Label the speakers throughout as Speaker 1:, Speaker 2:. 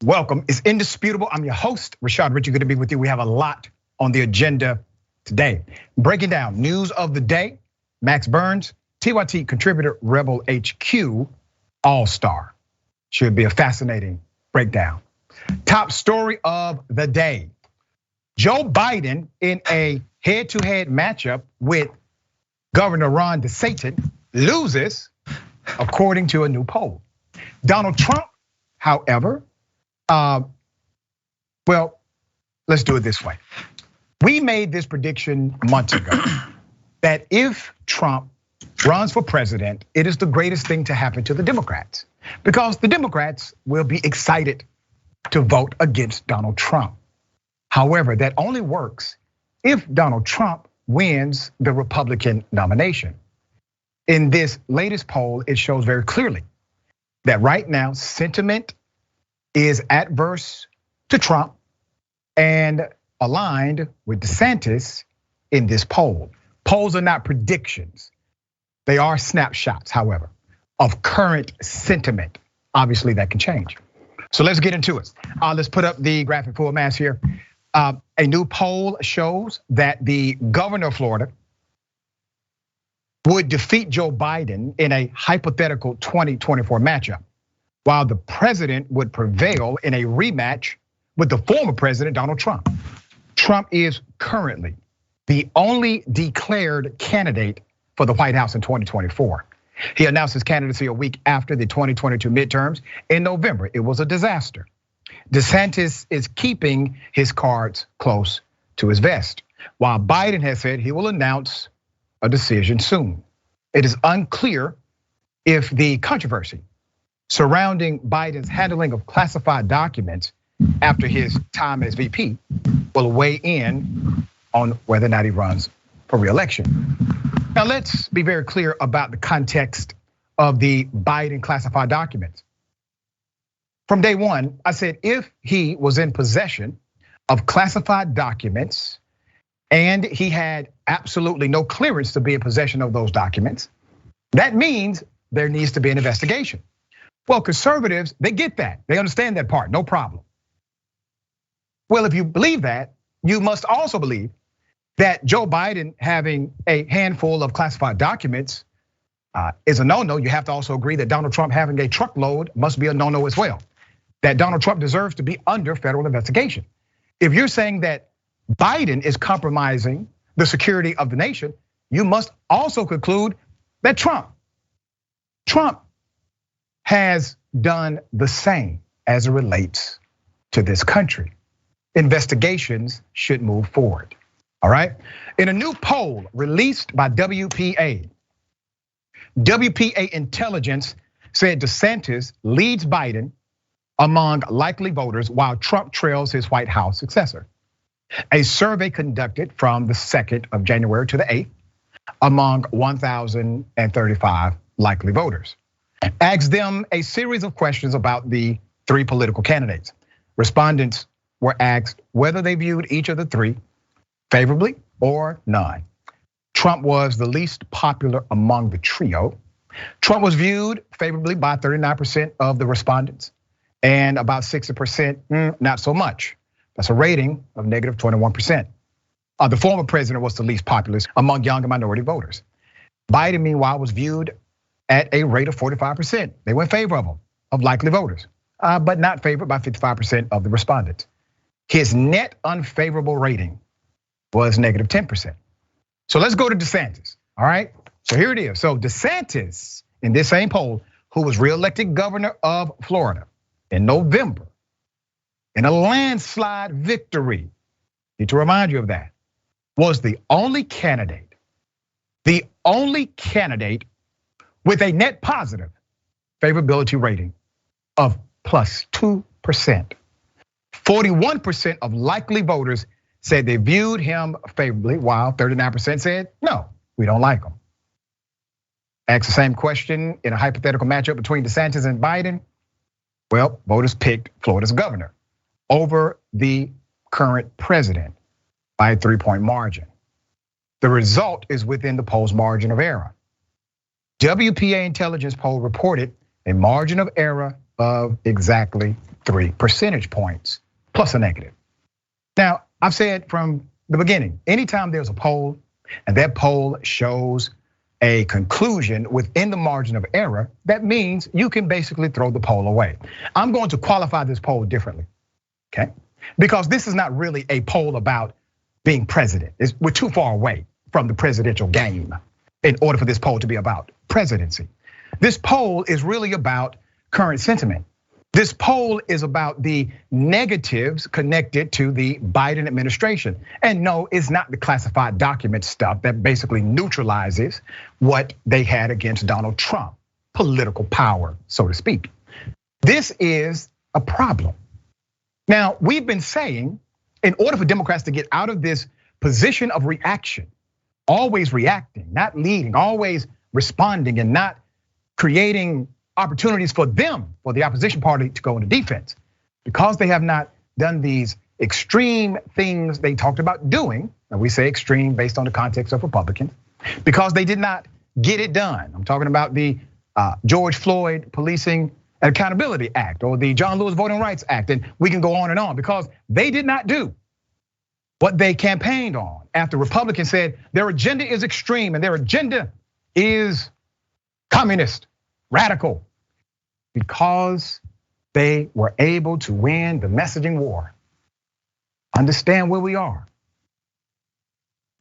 Speaker 1: Welcome. It's Indisputable. I'm your host, Richey. Good to be with you. We have a lot on the agenda today. Breaking down news of the day. Max Burns, TYT contributor, Rebel HQ, All-Star. Should be a fascinating breakdown. Top story of the day. Joe Biden in a head-to-head matchup with Governor Ron DeSantis loses, according to a new poll. Donald Trump, however, well, let's do it this way. We made this prediction months ago that if Trump runs for president, it is the greatest thing to happen to the Democrats because the Democrats will be excited to vote against Donald Trump. However, that only works if Donald Trump wins the Republican nomination. In this latest poll, it shows very clearly that right now sentiment is adverse to Trump and aligned with DeSantis in this poll. Polls are not predictions. They are snapshots, however, of current sentiment. Obviously that can change. So let's get into it. Let's put up the graphic full mass here. A new poll shows that the governor of Florida would defeat Joe Biden in a hypothetical 2024 matchup, while the president would prevail in a rematch with the former president, Donald Trump. Trump is currently the only declared candidate for the White House in 2024. He announced his candidacy a week after the 2022 midterms in November. It was a disaster. DeSantis is keeping his cards close to his vest, while Biden has said he will announce a decision soon. It is unclear if the controversy surrounding Biden's handling of classified documents after his time as VP will weigh in on whether or not he runs for re-election. Now let's be very clear about the context of the Biden classified documents. From day one, I said if he was in possession of classified documents and he had absolutely no clearance to be in possession of those documents, that means there needs to be an investigation. Well, conservatives, they get that. They understand that part, no problem. Well, if you believe that, you must also believe that Joe Biden having a handful of classified documents is a no-no. You have to also agree that Donald Trump having a truckload must be a no-no as well. That Donald Trump deserves to be under federal investigation. If you're saying that Biden is compromising the security of the nation, you must also conclude that Trump has done the same as it relates to this country. Investigations should move forward, all right? In a new poll released by WPA Intelligence said DeSantis leads Biden among likely voters while Trump trails his White House successor. A survey conducted from the 2nd of January to the 8th among 1,035 likely voters asked them a series of questions about the three political candidates. Respondents were asked whether they viewed each of the three favorably or none. Trump was the least popular among the trio. Trump was viewed favorably by 39% of the respondents and about 60% not so much. That's a rating of negative 21%. The former president was the least popular among young and minority voters. Biden, meanwhile, was viewed at a rate of 45%. They were in favor of him, of likely voters, but not favored by 55% of the respondents. His net unfavorable rating was negative 10%. So let's go to DeSantis, all right? So here it is. So DeSantis, in this same poll, who was reelected governor of Florida in November, in a landslide victory, need to remind you of that, was the only candidate with a net positive favorability rating of plus 2%. 41% of likely voters said they viewed him favorably, while 39% said, no, we don't like him. Asked the same question in a hypothetical matchup between DeSantis and Biden. Well, voters picked Florida's governor over the current president by a 3-point margin. The result is within the poll's margin of error. WPA Intelligence poll reported a margin of error of exactly 3 percentage points, plus a negative. Now, I've said from the beginning, anytime there's a poll and that poll shows a conclusion within the margin of error, that means you can basically throw the poll away. I'm going to qualify this poll differently, okay? Because this is not really a poll about being president. We're too far away from the presidential game in order for this poll to be about presidency. This poll is really about current sentiment. This poll is about the negatives connected to the Biden administration. And no, it's not the classified document stuff that basically neutralizes what they had against Donald Trump, political power, so to speak. This is a problem. Now, we've been saying, in order for Democrats to get out of this position of reaction, always reacting, not leading, always responding, and not creating opportunities for them, for the opposition party to go into defense, because they have not done these extreme things they talked about doing, and we say extreme based on the context of Republicans, because they did not get it done. I'm talking about the George Floyd Policing and Accountability Act or the John Lewis Voting Rights Act, and we can go on, because they did not do what they campaigned on after Republicans said their agenda is extreme and their agenda is communist, radical, because they were able to win the messaging war. Understand where we are.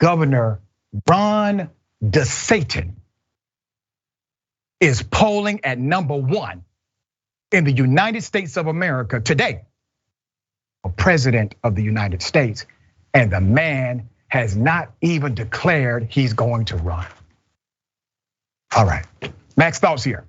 Speaker 1: Governor Ron DeSantis is polling at #1 in the United States of America today for president of the United States, and the man has not even declared he's going to run. All right, Max, thoughts here.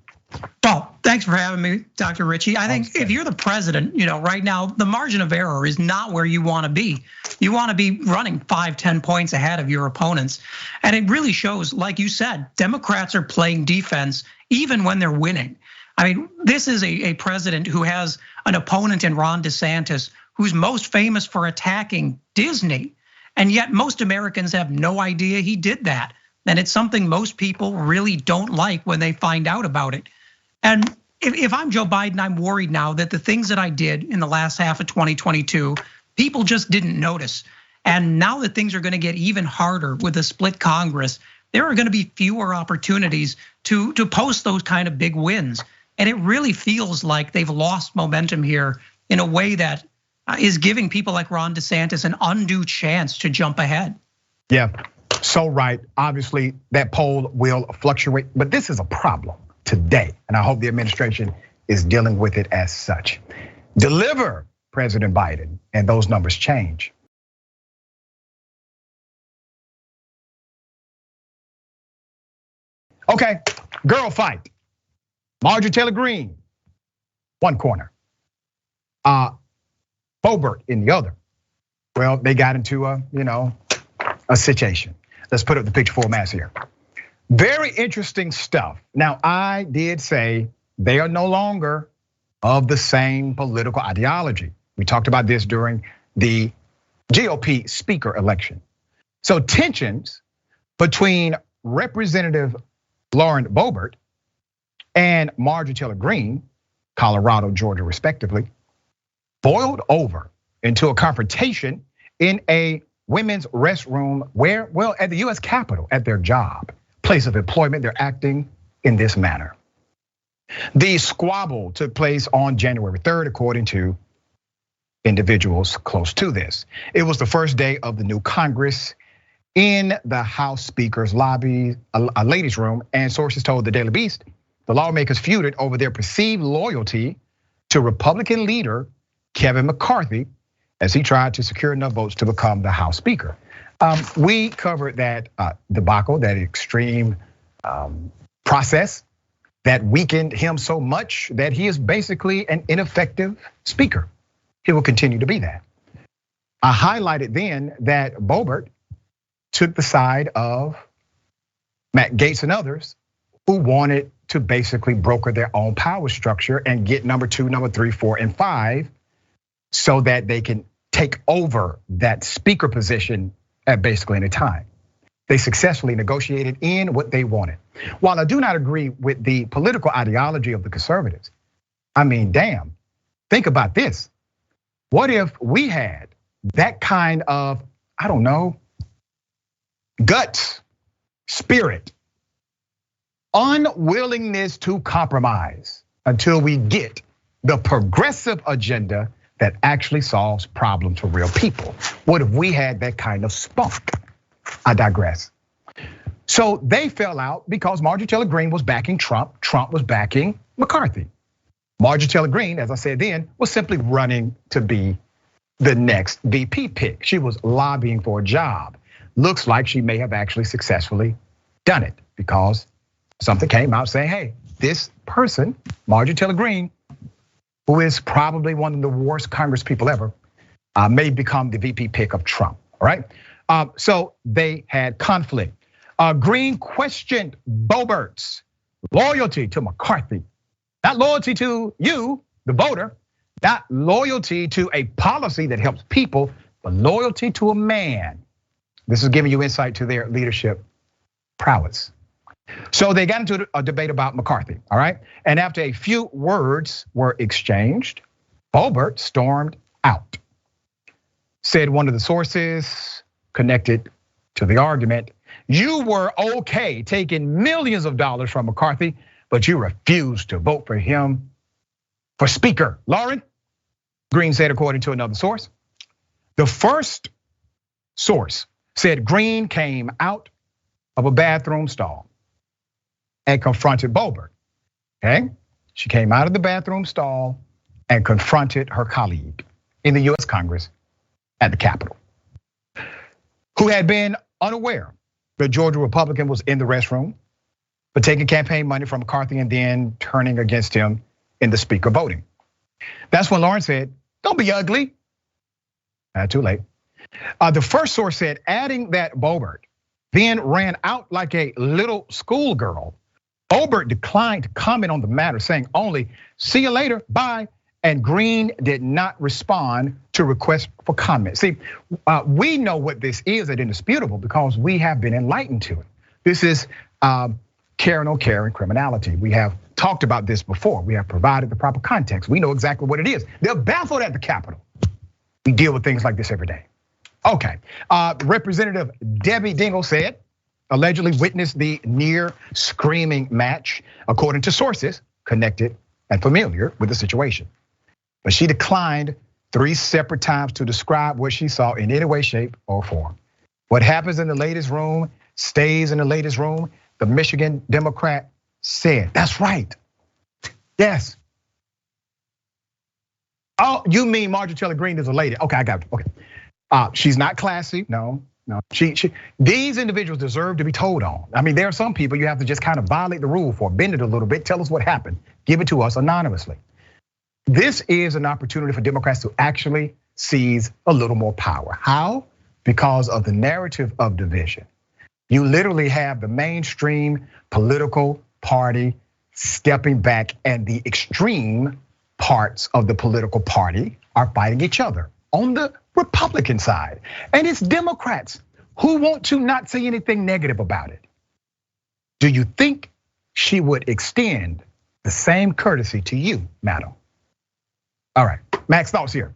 Speaker 2: Well, thanks for having me, Dr. Richey. I think if you're the president, right now, the margin of error is not where you want to be. You want to be running 5-10 points ahead of your opponents. And it really shows, like you said, Democrats are playing defense even when they're winning. I mean, this is a president who has an opponent in Ron DeSantis who's most famous for attacking Disney. And yet most Americans have no idea he did that. And it's something most people really don't like when they find out about it. And if I'm Joe Biden, I'm worried now that the things that I did in the last half of 2022, people just didn't notice. And now that things are gonna get even harder with a split Congress, there are gonna be fewer opportunities to post those kind of big wins. And it really feels like they've lost momentum here in a way that is giving people like Ron DeSantis an undue chance to jump ahead.
Speaker 1: Yeah, so right. Obviously, that poll will fluctuate, but this is a problem today, and I hope the administration is dealing with it as such. Deliver President Biden, and those numbers change. Okay, girl fight. Marjorie Taylor Greene, one corner. Boebert in the other. Well, they got into a situation. Let's put up the picture full mass here. Very interesting stuff. Now, I did say they are no longer of the same political ideology. We talked about this during the GOP speaker election. So tensions between Representative Lauren Boebert and Marjorie Taylor Greene, Colorado, Georgia, respectively, boiled over into a confrontation in a women's restroom where, well, at the US Capitol, at their job, place of employment, they're acting in this manner. The squabble took place on January 3rd, according to individuals close to this. It was the first day of the new Congress in the House Speaker's lobby, a ladies' room, and sources told the Daily Beast the lawmakers feuded over their perceived loyalty to Republican leader Kevin McCarthy as he tried to secure enough votes to become the House Speaker. We covered that debacle, that extreme process that weakened him so much that he is basically an ineffective speaker. He will continue to be that. I highlighted then that Boebert took the side of Matt Gaetz and others who wanted to basically broker their own power structure and get number 2, number 3, 4, and 5 so that they can take over that speaker position at basically any time. They successfully negotiated in what they wanted. While I do not agree with the political ideology of the conservatives, I mean, damn, think about this. What if we had that kind of, I don't know, guts, spirit, unwillingness to compromise until we get the progressive agenda that actually solves problems for real people? What if we had that kind of spunk? I digress. So they fell out because Marjorie Taylor Greene was backing Trump. Trump was backing McCarthy. Marjorie Taylor Greene, as I said then, was simply running to be the next VP pick. She was lobbying for a job. Looks like she may have actually successfully done it because something came out saying, hey, this person, Marjorie Taylor Greene, who is probably one of the worst Congress people ever, may become the VP pick of Trump, all right? So they had conflict. Greene questioned Boebert's loyalty to McCarthy, not loyalty to you, the voter, not loyalty to a policy that helps people, but loyalty to a man. This is giving you insight to their leadership prowess. So they got into a debate about McCarthy, all right? And after a few words were exchanged, Boebert stormed out. Said one of the sources connected to the argument, you were okay taking millions of dollars from McCarthy, but you refused to vote for him for speaker. Lauren, Greene said according to another source. The first source said Greene came out of a bathroom stall and confronted Boebert, okay? She came out of the bathroom stall and confronted her colleague in the US Congress at the Capitol, who had been unaware the Georgia Republican was in the restroom, but taking campaign money from McCarthy and then turning against him in the speaker voting. That's when Lauren said, don't be ugly. Too late. The first source said, adding that Boebert then ran out like a little schoolgirl. Boebert declined to comment on the matter, saying only, see you later, bye. And Greene did not respond to requests for comment. See, we know what this is at Indisputable because we have been enlightened to it. This is care or no care in criminality. We have talked about this before. We have provided the proper context. We know exactly what it is. They're baffled at the Capitol. We deal with things like this every day. Okay, Representative Debbie Dingell said, allegedly witnessed the near screaming match, according to sources connected and familiar with the situation. But she declined 3 separate times to describe what she saw in any way, shape, or form. What happens in the ladies' room stays in the ladies' room, the Michigan Democrat said. That's right. Yes. Oh, you mean Marjorie Taylor Greene is a lady? Okay, I got it. Okay. She's not classy. No. These individuals deserve to be told on. I mean, there are some people you have to just kind of violate the rule for, bend it a little bit, tell us what happened, give it to us anonymously. This is an opportunity for Democrats to actually seize a little more power. How? Because of the narrative of division. You literally have the mainstream political party stepping back, and the extreme parts of the political party are fighting each other on the Republican side. And it's Democrats who want to not say anything negative about it. Do you think she would extend the same courtesy to you, madam? All right, Max, thoughts here.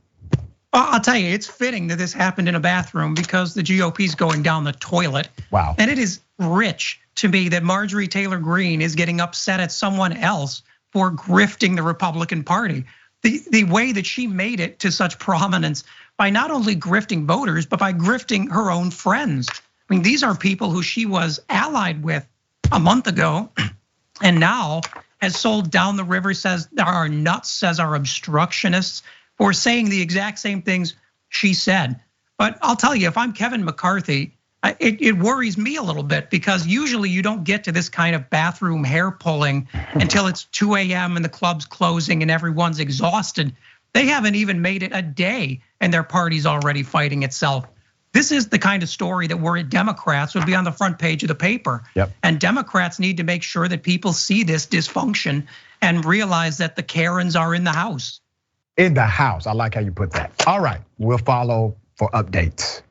Speaker 2: I'll tell you, it's fitting that this happened in a bathroom because the GOP's going down the toilet.
Speaker 1: Wow.
Speaker 2: And it is rich to me that Marjorie Taylor Greene is getting upset at someone else for grifting the Republican Party. The way that she made it to such prominence by not only grifting voters, but by grifting her own friends. I mean, these are people who she was allied with a month ago, and now has sold down the river, says there are nuts, says are obstructionists, for saying the exact same things she said. But I'll tell you, if I'm Kevin McCarthy, it worries me a little bit because usually you don't get to this kind of bathroom hair pulling until it's 2 a.m. and the club's closing and everyone's exhausted. They haven't even made it a day and their party's already fighting itself. This is the kind of story that worried Democrats would be on the front page of the paper.
Speaker 1: Yep.
Speaker 2: And Democrats need to make sure that people see this dysfunction and realize that the Karens are in the house.
Speaker 1: In the house, I like how you put that. All right, we'll follow for updates.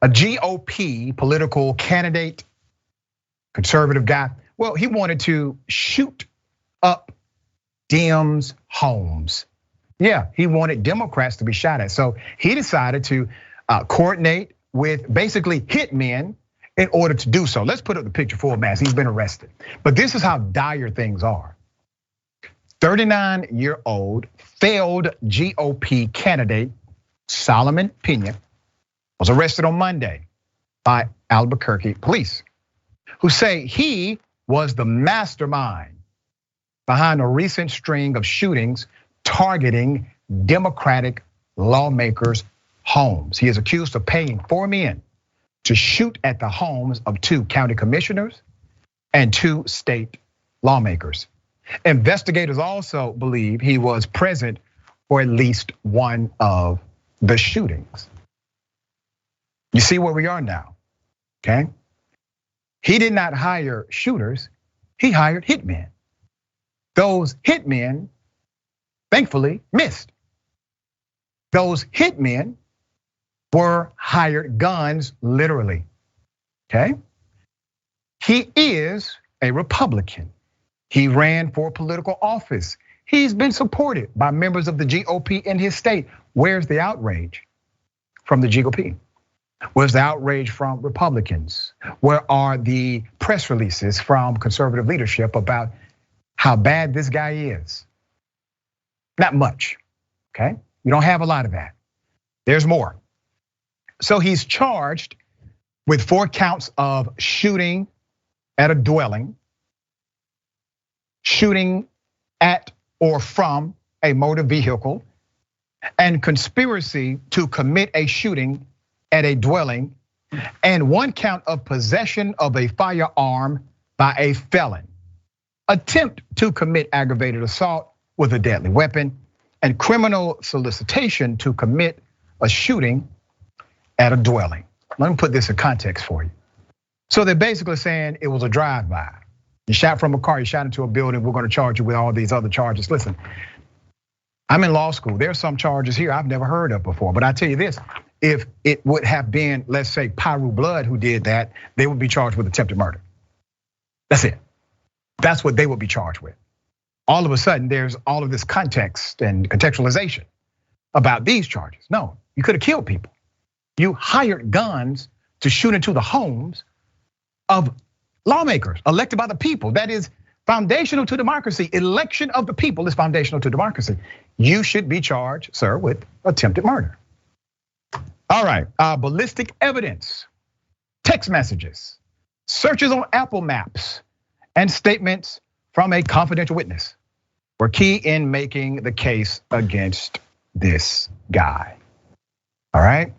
Speaker 1: A GOP political candidate conservative guy. Well, he wanted to shoot up Dems' homes. Yeah, he wanted Democrats to be shot at. So he decided to coordinate with basically hitmen in order to do so. Let's put up the picture full mass. He's been arrested. But this is how dire things are. 39-year-old failed GOP candidate Solomon Pena was arrested on Monday by Albuquerque police, who say he was the mastermind behind a recent string of shootings targeting Democratic lawmakers' homes. He is accused of paying 4 men to shoot at the homes of 2 county commissioners and 2 state lawmakers. Investigators also believe he was present for at least one of the shootings. You see where we are now, okay? He did not hire shooters, he hired hitmen. Those hitmen, thankfully, missed. Those hitmen were hired guns, literally, okay? He is a Republican. He ran for political office. He's been supported by members of the GOP in his state. Where's the outrage from the GOP? Where's the outrage from Republicans? Where are the press releases from conservative leadership about how bad this guy is? Not much, okay? You don't have a lot of that. There's more. So he's charged with 4 counts of shooting at a dwelling, shooting at or from a motor vehicle, and conspiracy to commit a shooting at a dwelling, and 1 count of possession of a firearm by a felon, attempt to commit aggravated assault with a deadly weapon, and criminal solicitation to commit a shooting at a dwelling. Let me put this in context for you. So they're basically saying it was a drive-by. You shot from a car, you shot into a building, we're gonna charge you with all these other charges. Listen, I'm in law school. There's some charges here I've never heard of before, but I tell you this, if it would have been, let's say, Pyru Blood who did that, they would be charged with attempted murder. That's it. That's what they would be charged with. All of a sudden, there's all of this context and contextualization about these charges. No, you could have killed people. You hired guns to shoot into the homes of lawmakers elected by the people. That is foundational to democracy. Election of the people is foundational to democracy. You should be charged, sir, with attempted murder. All right, ballistic evidence, text messages, searches on Apple Maps, and statements from a confidential witness were key in making the case against this guy. All right,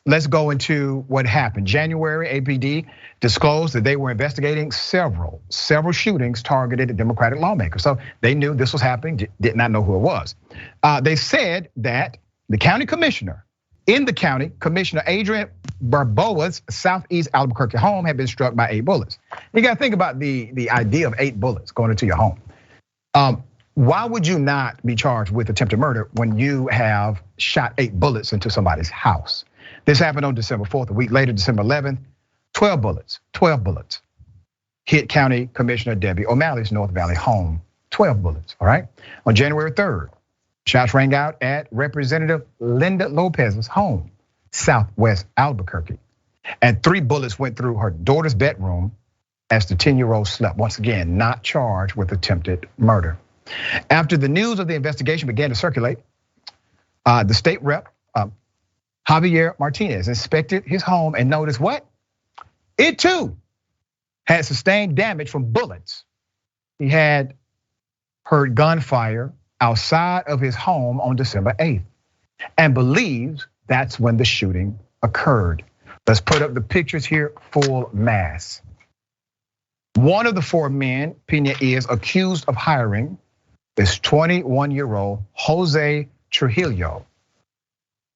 Speaker 1: let's go into what happened. January, APD disclosed that they were investigating several shootings targeted at Democratic lawmakers. So they knew this was happening, did not know who it was. They said that the county commissioner in the county, Commissioner Adrian Barboa's Southeast Albuquerque home had been struck by 8 bullets. You gotta think about the idea of 8 bullets going into your home. Why would you not be charged with attempted murder when you have shot 8 bullets into somebody's house? This happened on December 4th. A week later, December 11th, 12 bullets hit County Commissioner Debbie O'Malley's North Valley home. 12 bullets, all right? On January 3rd, shots rang out at Representative Linda Lopez's home, Southwest Albuquerque. And 3 bullets went through her daughter's bedroom as the 10-year-old slept. Once again, not charged with attempted murder. After the news of the investigation began to circulate, the state rep, Javier Martinez, inspected his home and noticed what? It too had sustained damage from bullets. He had heard gunfire outside of his home on December 8th and believes that's when the shooting occurred. Let's put up the pictures here, full mass. One of the 4 men Pena is accused of hiring is 21-year-old Jose Trujillo.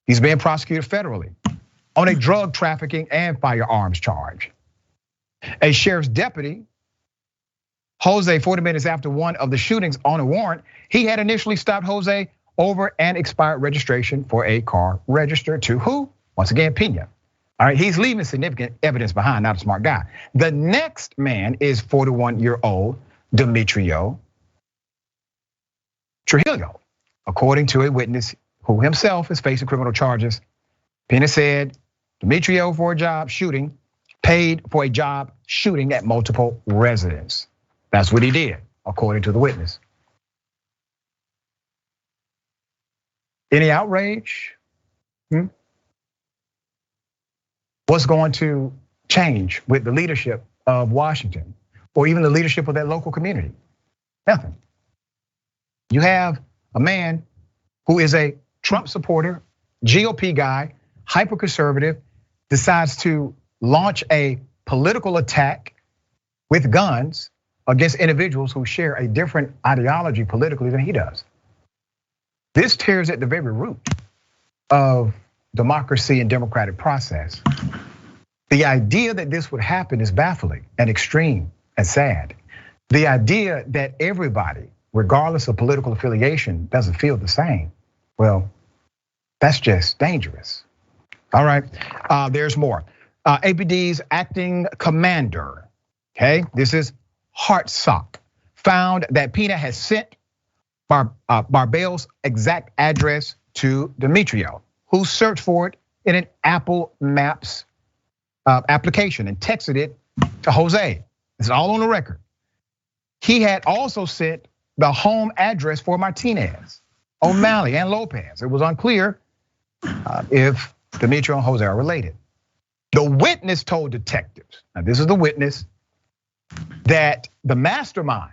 Speaker 1: He's being prosecuted federally on a drug trafficking and firearms charge. A sheriff's deputy, Jose, 40 minutes after one of the shootings on a warrant, he had initially stopped Jose over an expired registration for a car registered to who? Once again, Pena. All right, he's leaving significant evidence behind, not a smart guy. The next man is 41-year-old Demetrio Trujillo, according to a witness who himself is facing criminal charges. Pena said Demetrio paid for a job shooting at multiple residents. That's what he did, according to the witness. Any outrage? What's going to change with the leadership of Washington or even the leadership of that local community? Nothing. You have a man who is a Trump supporter, GOP guy, hyper-conservative, decides to launch a political attack with guns against individuals who share a different ideology politically than he does. This tears at the very root of democracy and democratic process. The idea that this would happen is baffling and extreme and sad. The idea that everybody, regardless of political affiliation, doesn't feel the same, well, that's just dangerous. All right, there's more. APD's acting commander, okay, this is Hartsock, found that Pena has sent Boebert's exact address to Demetrio, who searched for it in an Apple Maps application and texted it to Jose. It's all on the record. He had also sent the home address for Martinez, O'Malley, and Lopez. It was unclear if Demetrio and Jose are related. The witness told detectives, now this is the witness, that the mastermind,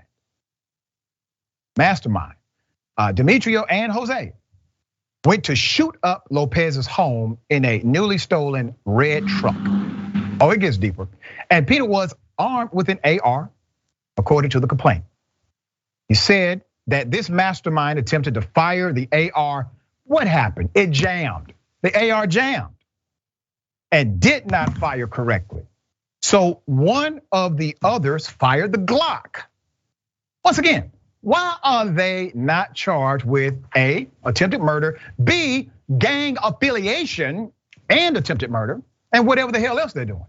Speaker 1: Demetrio and Jose, went to shoot up Lopez's home in a newly stolen red truck. Oh, it gets deeper. And Pena was armed with an AR, according to the complaint. He said that this mastermind attempted to fire the AR. What happened? It jammed. The AR jammed and did not fire correctly. So one of the others fired the Glock. Once again, why are they not charged with A, attempted murder, B, gang affiliation and attempted murder, and whatever the hell else they're doing?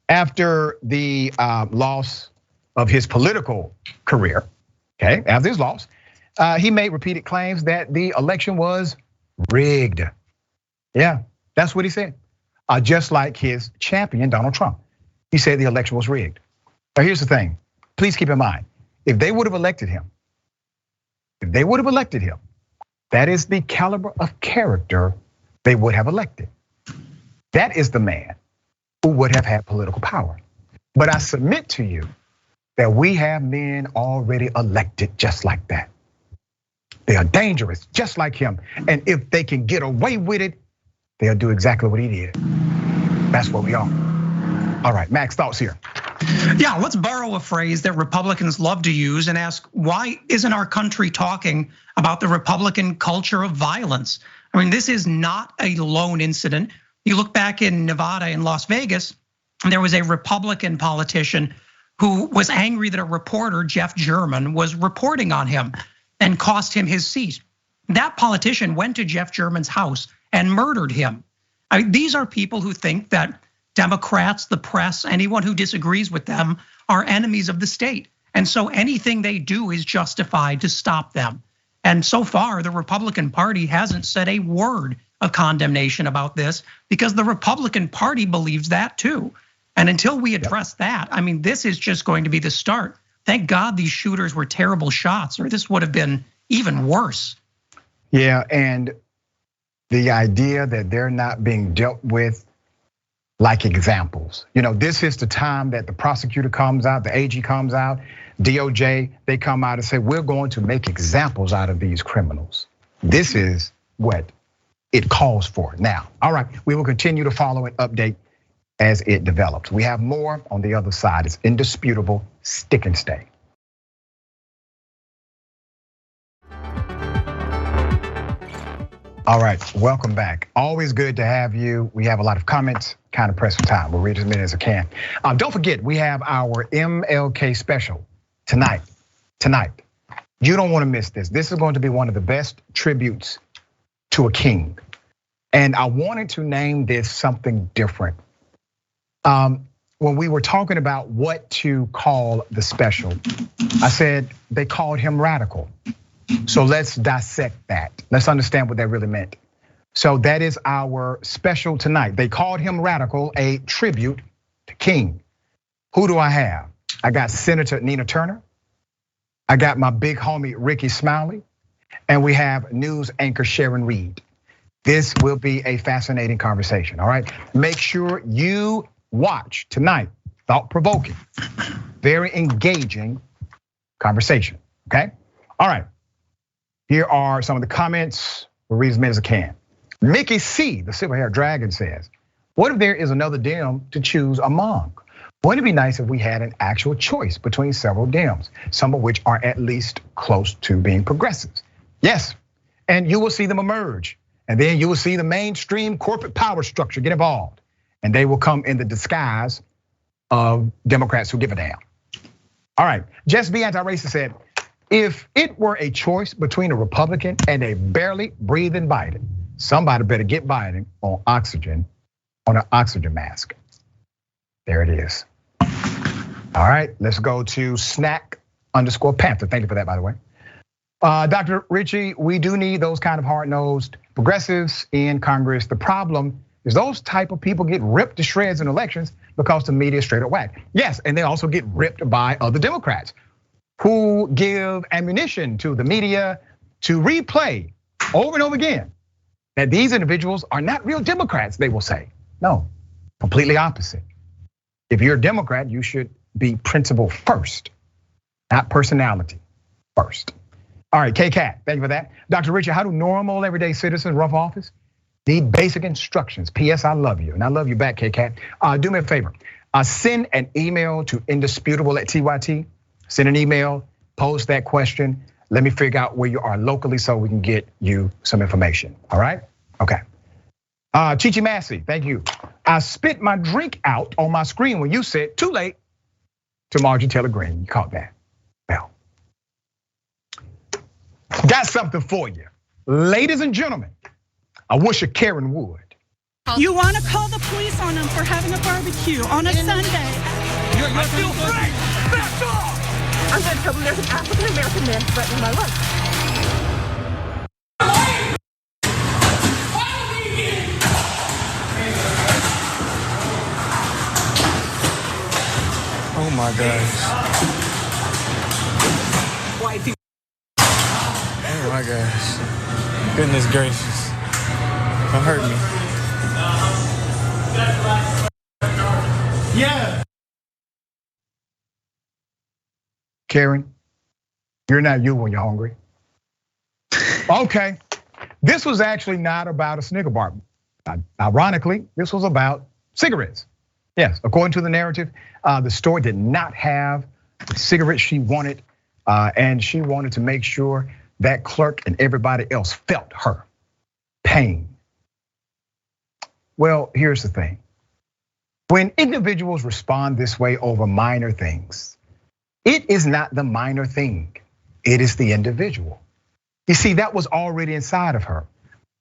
Speaker 1: After the loss of his political career, okay, after his loss, he made repeated claims that the election was rigged. Yeah, that's what he said. Just like his champion, Donald Trump. He said the election was rigged. Now here's the thing, please keep in mind, if they would have elected him, that is the caliber of character they would have elected. That is the man who would have had political power. But I submit to you that we have men already elected just like that. They are dangerous, just like him. And if they can get away with it, they'll do exactly what he did. That's what we are. All right, Max, thoughts here.
Speaker 2: Yeah, let's borrow a phrase that Republicans love to use and ask, why isn't our country talking about the Republican culture of violence? I mean, this is not a lone incident. You look back in Nevada and Las Vegas, there was a Republican politician who was angry that a reporter, Jeff German, was reporting on him and cost him his seat. That politician went to Jeff German's house and murdered him. I mean, these are people who think that Democrats, the press, anyone who disagrees with them are enemies of the state. And so anything they do is justified to stop them. And so far, the Republican Party hasn't said a word of condemnation about this because the Republican Party believes that too. And until we address that, I mean, this is just going to be the start. Thank God these shooters were terrible shots, or this would have been even worse.
Speaker 1: Yeah, and the idea that they're not being dealt with like examples. This is the time that the prosecutor comes out, the AG comes out, DOJ, they come out and say, we're going to make examples out of these criminals. This is what it calls for now. All right, we will continue to follow and update as it develops. We have more on the other side. It's indisputable, stick and stay. All right, welcome back. Always good to have you. We have a lot of comments, kind of pressed for time. We'll read as many as I can. Don't forget, we have our MLK special tonight. You don't want to miss this. This is going to be one of the best tributes to a king. And I wanted to name this something different. When we were talking about what to call the special, I said they called him radical. So let's dissect that. Let's understand what that really meant. So that is our special tonight. They called him radical, a tribute to King. Who do I have? I got Senator Nina Turner. I got my big homie Ricky Smiley. And we have news anchor Sharon Reed. This will be a fascinating conversation, all right? Make sure you watch tonight, thought-provoking, very engaging conversation, okay? All right, here are some of the comments. We'll read as many as I can. Mickey C, the silver-haired dragon says, what if there is another Dem to choose among? Wouldn't it be nice if we had an actual choice between several Dems, some of which are at least close to being progressives? Yes, and you will see them emerge. And then you will see the mainstream corporate power structure get involved. And they will come in the disguise of Democrats who give a damn. All right, Just Be Anti-Racist said, if it were a choice between a Republican and a barely breathing Biden, somebody better get Biden on oxygen, on an oxygen mask. There it is. All right, let's go to snack_Panther. Thank you for that, by the way. Dr. Richey, we do need those kind of hard-nosed progressives in Congress. The problem is those type of people get ripped to shreds in elections because the media is straight up whack. Yes, and they also get ripped by other Democrats who give ammunition to the media to replay over and over again that these individuals are not real Democrats, they will say. No, completely opposite. If you're a Democrat, you should be principle first, not personality first. All right, K-Cat, thank you for that. Dr. Richard, how do normal everyday citizens run for office? Need basic instructions. P.S. I love you, and I love you back, K-Cat. Do me a favor, send an email to indisputable@TYT. Send an email, post that question. Let me figure out where you are locally so we can get you some information, all right? Okay. Chichi Massey, thank you. I spit my drink out on my screen when you said too late to Marjorie Taylor Greene. You caught that. Well, got something for you. Ladies and gentlemen, I wish a Karen would.
Speaker 3: You want to call the police on them for having a barbecue on a Sunday.
Speaker 4: You're still free. Back off.
Speaker 3: I'm going to tell them there's an African-American man threatening my life.
Speaker 4: Oh my gosh. Oh my gosh. Goodness gracious. Don't hurt me. Yeah.
Speaker 1: Karen, you're not you when you're hungry. Okay, this was actually not about a Snicker bar. Ironically, this was about cigarettes. Yes, according to the narrative, the store did not have the cigarettes she wanted, and she wanted to make sure that clerk and everybody else felt her pain. Well, here's the thing. When individuals respond this way over minor things, it is not the minor thing, it is the individual. You see, that was already inside of her.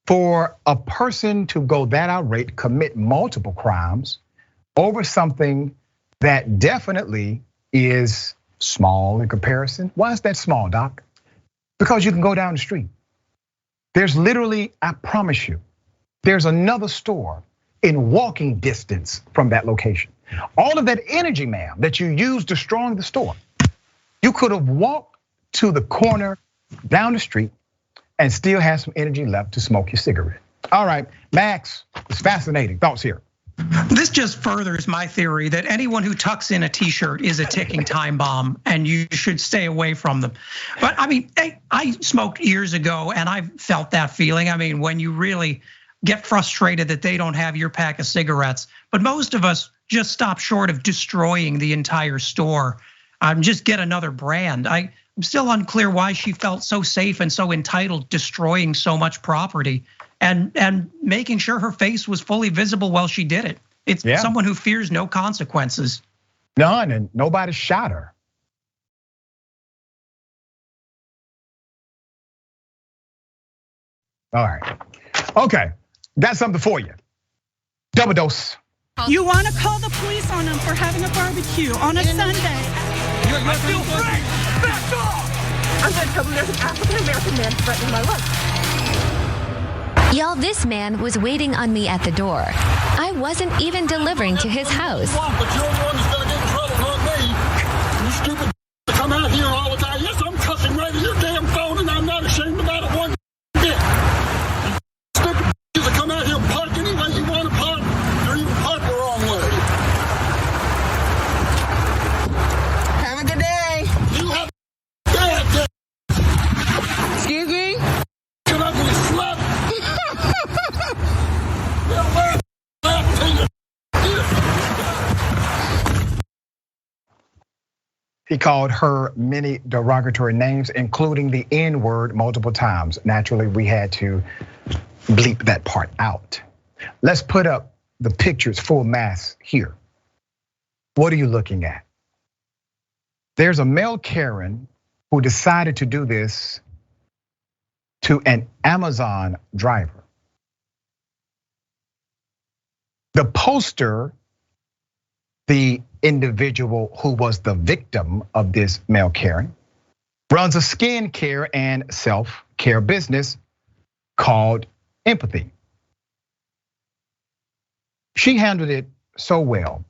Speaker 1: For a person to go that outright, commit multiple crimes over something that definitely is small in comparison. Why is that small, Doc? Because you can go down the street. There's literally, I promise you, there's another store in walking distance from that location. All of that energy, ma'am, that you used destroying the store, you could have walked to the corner down the street and still have some energy left to smoke your cigarette. All right, Max, it's fascinating. Thoughts here?
Speaker 2: This just furthers my theory that anyone who tucks in a t-shirt is a ticking time bomb and you should stay away from them. But I mean, I smoked years ago and I felt that feeling. I mean, when you really get frustrated that they don't have your pack of cigarettes, but most of us just stop short of destroying the entire store. Just get another brand. I'm still unclear why she felt so safe and so entitled destroying so much property and making sure her face was fully visible while she did it. It's someone who fears no consequences.
Speaker 1: None, and nobody shot her. All right, okay. got something for you. Double dose.
Speaker 3: You want to call the police on them for having a barbecue on a Sunday.
Speaker 5: I feel free. Back off.
Speaker 6: I'm going to tell them there's an African-American man threatening my life.
Speaker 7: Y'all, this man was waiting on me at the door. I wasn't even delivering to his house.
Speaker 5: But you're the one that's going to get in trouble, not me. You stupid come out here all the time. Yes, I'm cussing right at your damn phone, and I'm not ashamed about it one bit. You stupid that come out here and park any way you want to park, or even park the wrong way.
Speaker 6: Have a good day.
Speaker 5: You have a bad day.
Speaker 6: Excuse me?
Speaker 5: Get up and slap. They'll laugh to you.
Speaker 1: He called her many derogatory names, including the N-word multiple times. Naturally, we had to bleep that part out. Let's put up the pictures full mass here. What are you looking at? There's a male Karen who decided to do this to an Amazon driver. The poster, the individual who was the victim of this male Karen, runs a skin care and self-care business called Empathy. She handled it so well.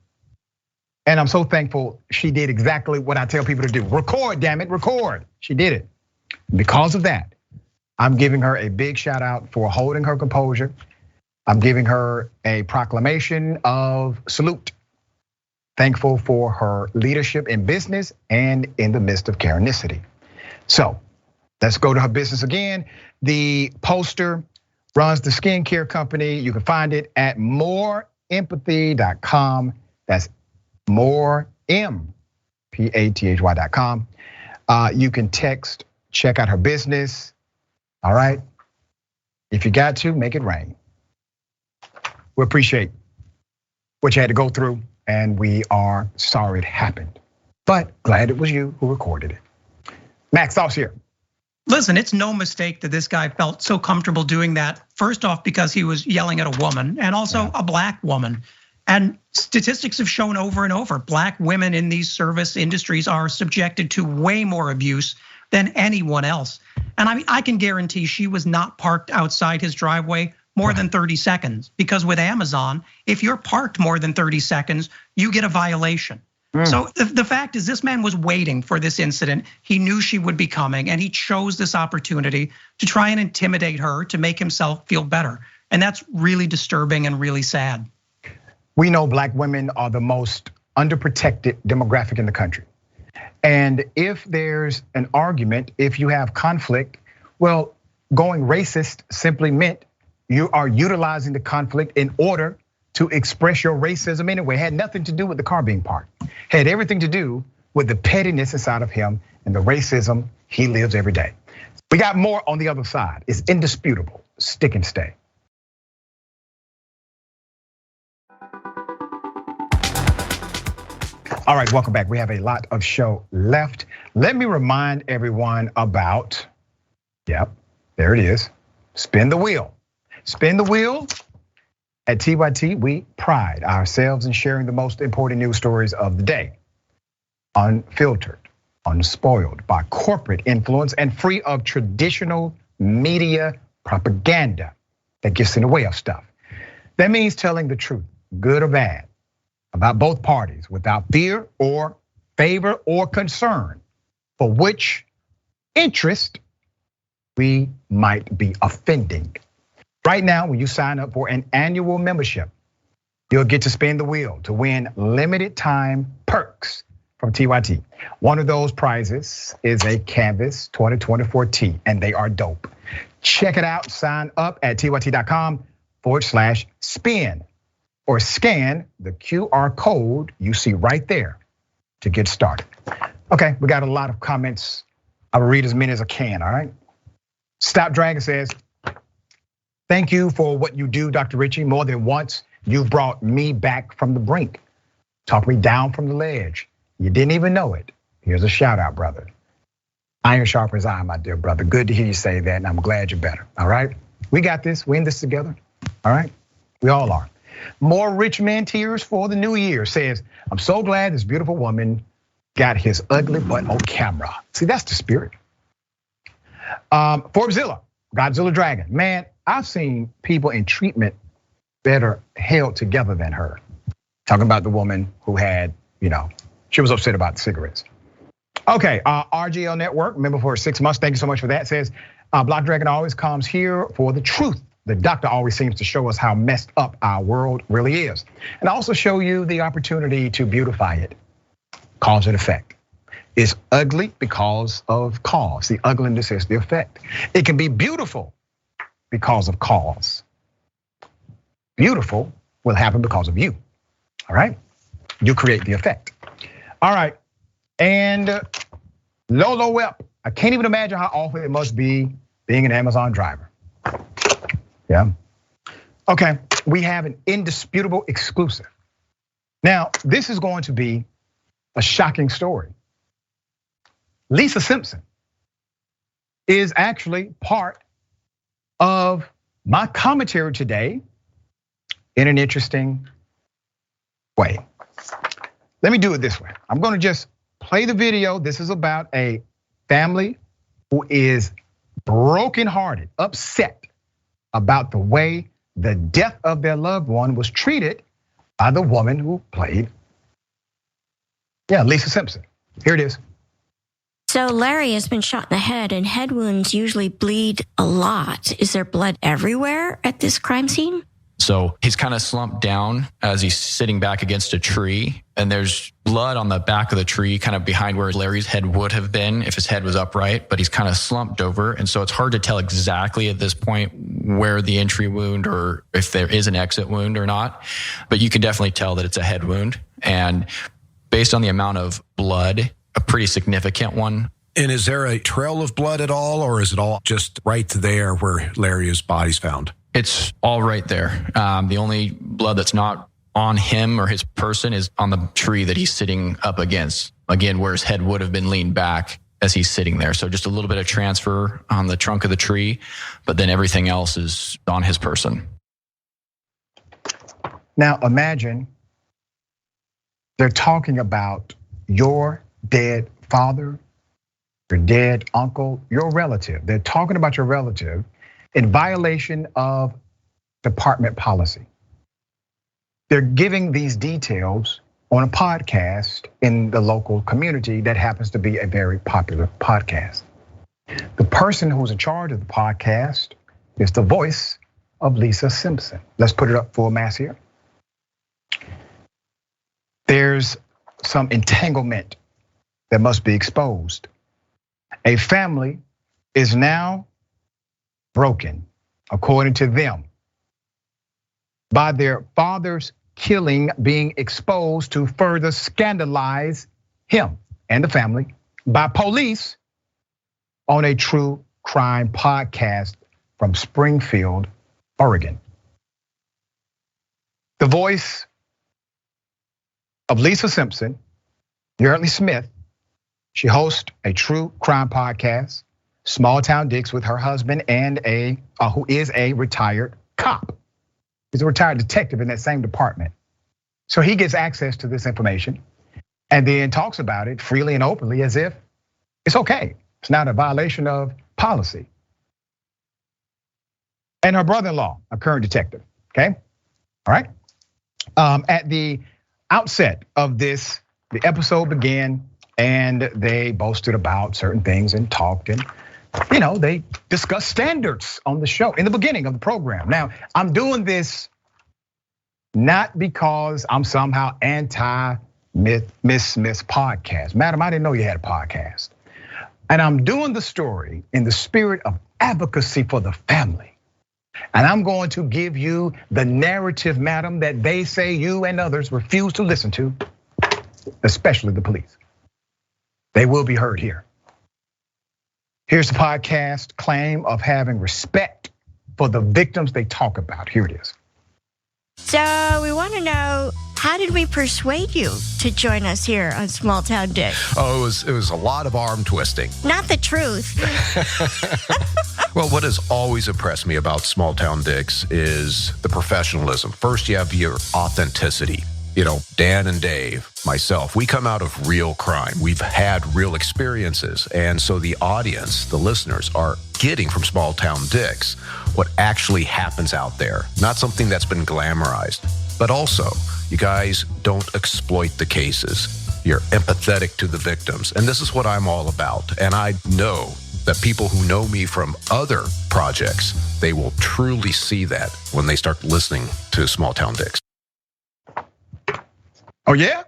Speaker 1: And I'm so thankful she did exactly what I tell people to do. Record, damn it, record. She did it. Because of that, I'm giving her a big shout out for holding her composure. I'm giving her a proclamation of salute. Thankful for her leadership in business and in the midst of Karenicity. So let's go to her business again. The poster runs the skincare company. You can find it at moreempathy.com. That's moreempathy.com. You can text, check out her business. All right. If you got to, make it rain. We appreciate what you had to go through, and we are sorry it happened, but glad it was you who recorded it. Max, thoughts here.
Speaker 2: Listen, it's no mistake that this guy felt so comfortable doing that. First off, because he was yelling at a woman and also a black woman. And statistics have shown over and over, black women in these service industries are subjected to way more abuse than anyone else. And I mean, I can guarantee she was not parked outside his driveway more than 30 seconds, because with Amazon, if you're parked more than 30 seconds, you get a violation. So the fact is, this man was waiting for this incident. He knew she would be coming, and he chose this opportunity to try and intimidate her to make himself feel better. And that's really disturbing and really sad.
Speaker 1: We know black women are the most underprotected demographic in the country. And if there's an argument, if you have conflict, well, going racist simply meant you are utilizing the conflict in order to express your racism anyway. It had nothing to do with the car being parked. Had everything to do with the pettiness inside of him and the racism he lives every day. We got more on the other side. It's indisputable. Stick and stay. All right, welcome back. We have a lot of show left. Let me remind everyone about, yep, there it is. Spin the wheel. Spin the wheel. At TYT, we pride ourselves in sharing the most important news stories of the day. Unfiltered, unspoiled by corporate influence, and free of traditional media propaganda that gets in the way of stuff. That means telling the truth, good or bad, about both parties without fear or favor or concern for which interest we might be offending. Right now, when you sign up for an annual membership, you'll get to spin the wheel to win limited time perks from TYT. One of those prizes is a Canvas 2024 tee, and they are dope. Check it out, sign up at tyt.com/spin or scan the QR code you see right there to get started. Okay, we got a lot of comments. I will read as many as I can, all right? Stop Dragon says, thank you for what you do, Dr. Richey. More than once, you've brought me back from the brink. Talked me down from the ledge. You didn't even know it. Here's a shout out, brother. Iron sharpens iron, my dear brother. Good to hear you say that, and I'm glad you're better, all right? We got this, we in this together. All right, we all are. More rich man tears for the new year says, I'm so glad this beautiful woman got his ugly butt on camera. See, that's the spirit. Forbesilla, Godzilla Dragon. Man, I've seen people in treatment better held together than her. Talking about the woman who had, she was upset about the cigarettes. Okay, RGL Network, member for 6 months. Thank you so much for that. Says, Black Dragon always comes here for the truth. The doctor always seems to show us how messed up our world really is. And also show you the opportunity to beautify it. Cause and effect. It's ugly because of cause. The ugliness is the effect. It can be beautiful because of cause. Beautiful will happen because of you. All right? You create the effect. All right. And Lolo Wep, I can't even imagine how awful it must be being an Amazon driver. Yeah. Okay, we have an indisputable exclusive. Now, this is going to be a shocking story. Lisa Simpson is actually part of my commentary today in an interesting way. Let me do it this way. I'm gonna just play the video. This is about a family who is brokenhearted, upset about the way the death of their loved one was treated by the woman who played, Lisa Simpson. Here it is.
Speaker 8: So Larry has been shot in the head, and head wounds usually bleed a lot. Is there blood everywhere at this crime scene?
Speaker 9: So he's kind of slumped down as he's sitting back against a tree, and there's blood on the back of the tree, kind of behind where Larry's head would have been if his head was upright, but he's kind of slumped over. And so it's hard to tell exactly at this point where the entry wound or if there is an exit wound or not, but you can definitely tell that it's a head wound. And based on the amount of blood, a pretty significant one.
Speaker 10: And is there a trail of blood at all, or is it all just right there where Larry's body's found?
Speaker 9: It's all right there. The only blood that's not on him or his person is on the tree that he's sitting up against. Again, where his head would have been leaned back as he's sitting there. So just a little bit of transfer on the trunk of the tree, but then everything else is on his person.
Speaker 1: Now imagine they're talking about your dead father, your dead uncle, your relative. They're talking about your relative in violation of department policy. They're giving these details on a podcast in the local community that happens to be a very popular podcast. The person who's in charge of the podcast is the voice of Lisa Simpson. Let's put it up full mass here. There's some entanglement that must be exposed. A family is now broken, according to them, by their father's killing being exposed to further scandalize him and the family by police on a true crime podcast from Springfield, Oregon. The voice of Lisa Simpson, Yardley Smith, she hosts a true crime podcast, Small Town Dicks, with her husband and who is a retired cop. He's a retired detective in that same department. So he gets access to this information and then talks about it freely and openly as if it's okay. It's not a violation of policy. And her brother-in-law, a current detective, okay? All right. At the outset of this, the episode began and they boasted about certain things and talked and they discussed standards on the show in the beginning of the program. Now, I'm doing this not because I'm somehow anti-Miss Smith's podcast. Madam, I didn't know you had a podcast. And I'm doing the story in the spirit of advocacy for the family. And I'm going to give you the narrative, madam, that they say you and others refuse to listen to, especially the police. They will be heard here. Here's the podcast claim of having respect for the victims they talk about. Here it is.
Speaker 8: So we want to know, How did we persuade you to join us here on Small Town Dick?
Speaker 10: Oh, it was a lot of arm twisting.
Speaker 8: Not the truth.
Speaker 10: Well, what has always impressed me about Small Town Dicks is the professionalism. First, you have your authenticity. You know, Dan and Dave, myself, we come out of real crime. We've had real experiences. And so the audience, the listeners, are getting from Small Town Dicks what actually happens out there, not something that's been glamorized. But also, you guys don't exploit the cases. You're empathetic to the victims. And this is what I'm all about. And I know that people who know me from other projects, they will truly see that when they start listening to Small Town Dicks.
Speaker 1: Oh yeah?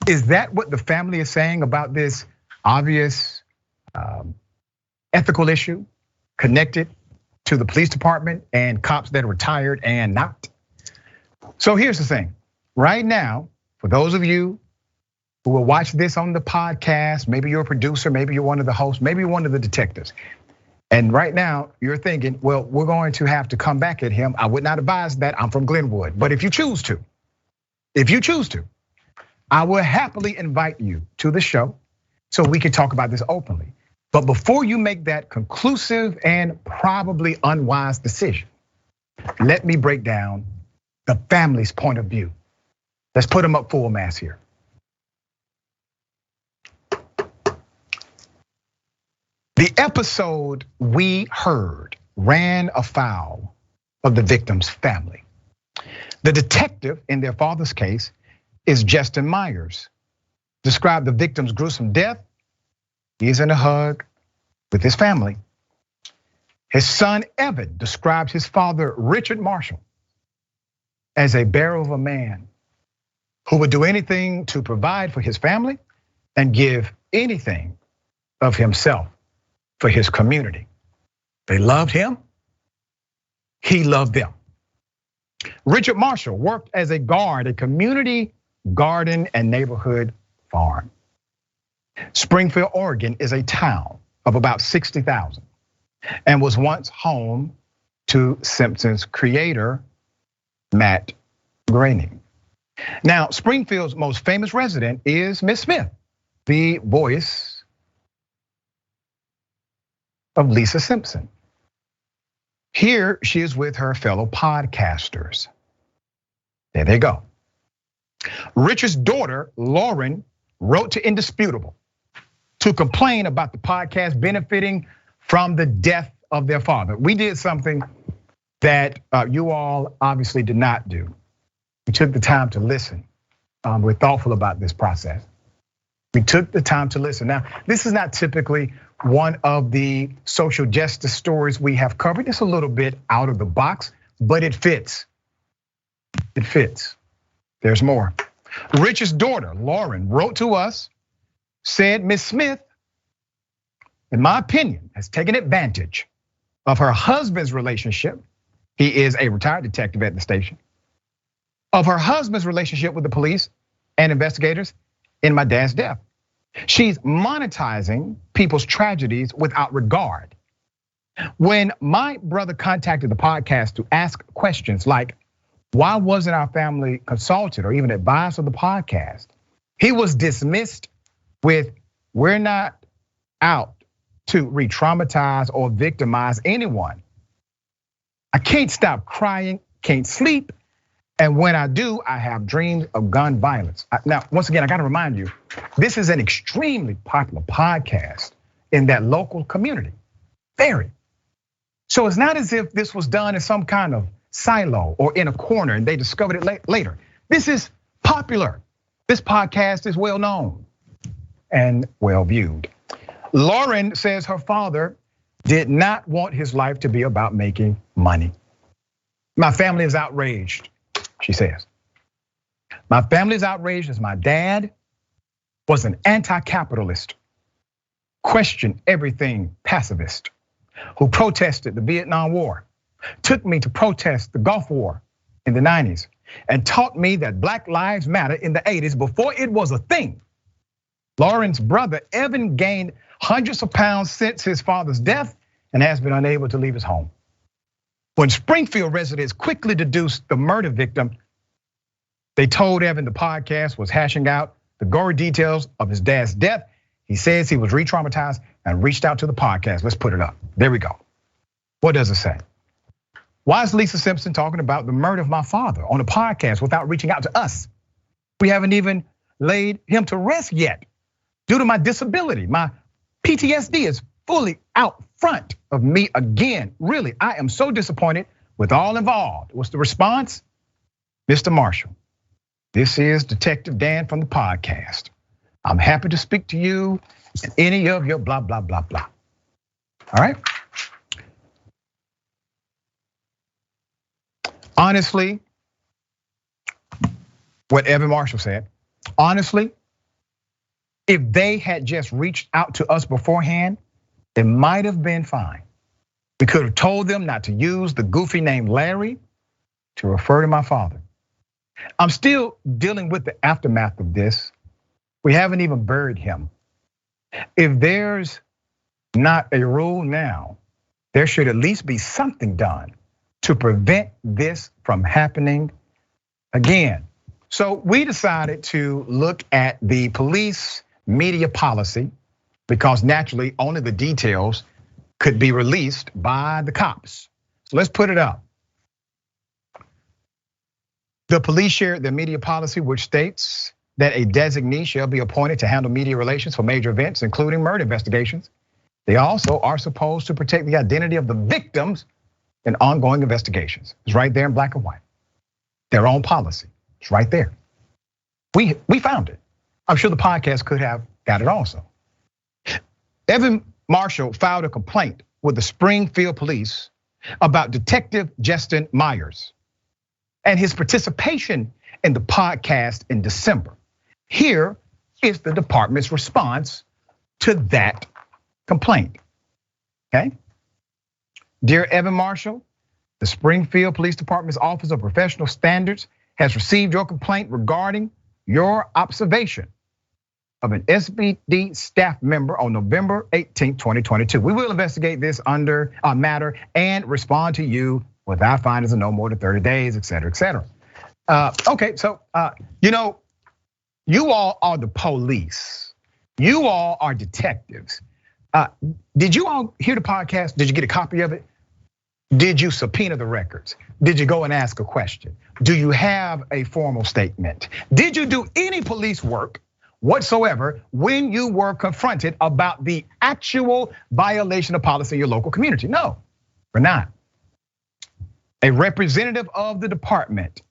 Speaker 1: Is that what the family is saying about this obvious ethical issue connected to the police department and cops that are retired and not? So here's the thing. Right now, for those of you who will watch this on the podcast, maybe you're a producer, maybe you're one of the hosts, maybe you're one of the detectives. And right now you're thinking, well, we're going to have to come back at him. I would not advise that. I'm from Glenwood. But if you choose to, I will happily invite you to the show so we can talk about this openly. But before you make that conclusive and probably unwise decision, let me break down the family's point of view. Let's put them up full mass here. The episode we heard ran afoul of the victim's family. The detective in their father's case is Justin Myers. Described the victim's gruesome death. He's in a hug with his family. His son Evan describes his father Richard Marshall as a bearer of a man who would do anything to provide for his family and give anything of himself for his community. They loved him. He loved them. Richard Marshall worked as a guard, a community garden and neighborhood farm. Springfield, Oregon is a town of about 60,000 and was once home to Simpsons creator, Matt Groening. Now, Springfield's most famous resident is Miss Smith, the voice of Lisa Simpson. Here she is with her fellow podcasters. There they go. Richard's daughter, Lauren, wrote to Indisputable to complain about the podcast benefiting from the death of their father. We did something that you all obviously did not do. We took the time to listen. We're thoughtful about this process. We took the time to listen. Now, this is not typically one of the social justice stories we have covered. It's a little bit out of the box, but it fits. It fits. There's more. Richard's daughter, Lauren, wrote to us, said Miss Smith, in my opinion, has taken advantage of her husband's relationship. He is a retired detective at the station. Of her husband's relationship with the police and investigators in my dad's death. She's monetizing people's tragedies without regard. When my brother contacted the podcast to ask questions like, why wasn't our family consulted or even advised of the podcast? He was dismissed with, we're not out to re-traumatize or victimize anyone. I can't stop crying, can't sleep. And when I do, I have dreams of gun violence. Now, once again, I gotta remind you, this is an extremely popular podcast in that local community, very. So it's not as if this was done in some kind of silo or in a corner and they discovered it later. This is popular. This podcast is well known and well viewed. Lauren says her father did not want his life to be about making money. My family is outraged, she says. My family is outraged as my dad was an anti-capitalist, questioned everything pacifist, who protested the Vietnam War, took me to protest the Gulf War in the 90s, and taught me that Black Lives Matter in the 80s before it was a thing. Lauren's brother, Evan, gained hundreds of pounds since his father's death and has been unable to leave his home. When Springfield residents quickly deduced the murder victim They told Evan the podcast was hashing out the gory details of his dad's death. He says he was re-traumatized and reached out to the podcast. Let's put it up. There we go. What does it say? Why is Lisa Simpson talking about the murder of my father on a podcast without reaching out to us? We haven't even laid him to rest yet. Due to my disability, my PTSD is fully out front of me again. Really, I am so disappointed with all involved. What's the response? Mr. Marshall, this is Detective Dan from the podcast. I'm happy to speak to you and any of your blah, blah, blah, blah. All right. Honestly, what Evan Marshall said, honestly, if they had just reached out to us beforehand, it might have been fine. We could have told them not to use the goofy name Larry to refer to my father. I'm still dealing with the aftermath of this. We haven't even buried him. If there's not a rule now, there should at least be something done to prevent this from happening again. So we decided to look at the police media policy because naturally only the details could be released by the cops. So let's put it up. The police shared their media policy, which states that a designee shall be appointed to handle media relations for major events, including murder investigations. They also are supposed to protect the identity of the victims in ongoing investigations. It's right there in black and white. Their own policy, it's right there. We found it. I'm sure the podcast could have got it also. Evan Marshall filed a complaint with the Springfield Police about Detective Justin Myers and his participation in the podcast in December. Here is the department's response to that complaint, okay? Dear Evan Marshall, the Springfield Police Department's Office of Professional Standards has received your complaint regarding your observation of an SBD staff member on November 18, 2022. We will investigate this under a matter and respond to you without findings in no more than 30 days, et cetera, et cetera. Okay, so you all are the police. You all are detectives. Did you all hear the podcast? Did you get a copy of it? Did you subpoena the records? Did you go and ask a question? Do you have a formal statement? Did you do any police work whatsoever when you were confronted about the actual violation of policy in your local community? No, we're not. A representative of the department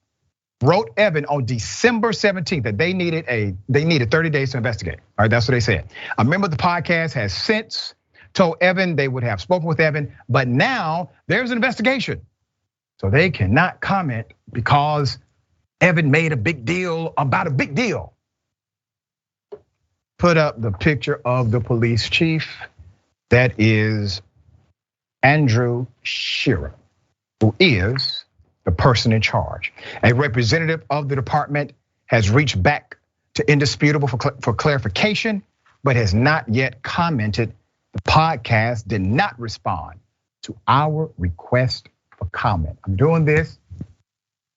Speaker 1: wrote Evan on December 17th that they needed 30 days to investigate. All right, that's what they said. A member of the podcast has since told Evan they would have spoken with Evan, but now there's an investigation. So they cannot comment because Evan made a big deal about a big deal. Put up the picture of the police chief. That is Andrew Shearer, who is the person in charge. A representative of the department has reached back to Indisputable for clarification, but has not yet commented. The podcast did not respond to our request for comment. I'm doing this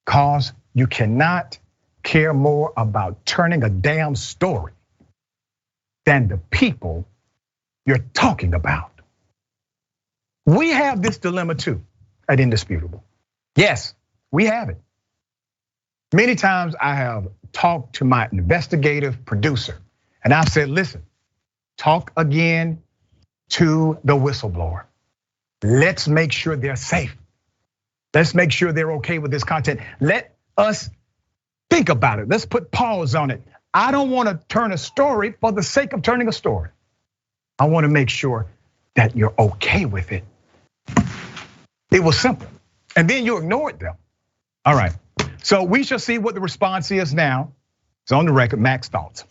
Speaker 1: because you cannot care more about turning a damn story than the people you're talking about. We have this dilemma too at Indisputable. Yes, we have it. Many times I have talked to my investigative producer and I've said, listen, talk again to the whistleblower. Let's make sure they're safe. Let's make sure they're okay with this content. Let us think about it. Let's put pause on it. I don't want to turn a story for the sake of turning a story. I want to make sure that you're okay with it. It was simple. And then you ignored them. All right, so we shall see what the response is now. It's on the record, Max thoughts.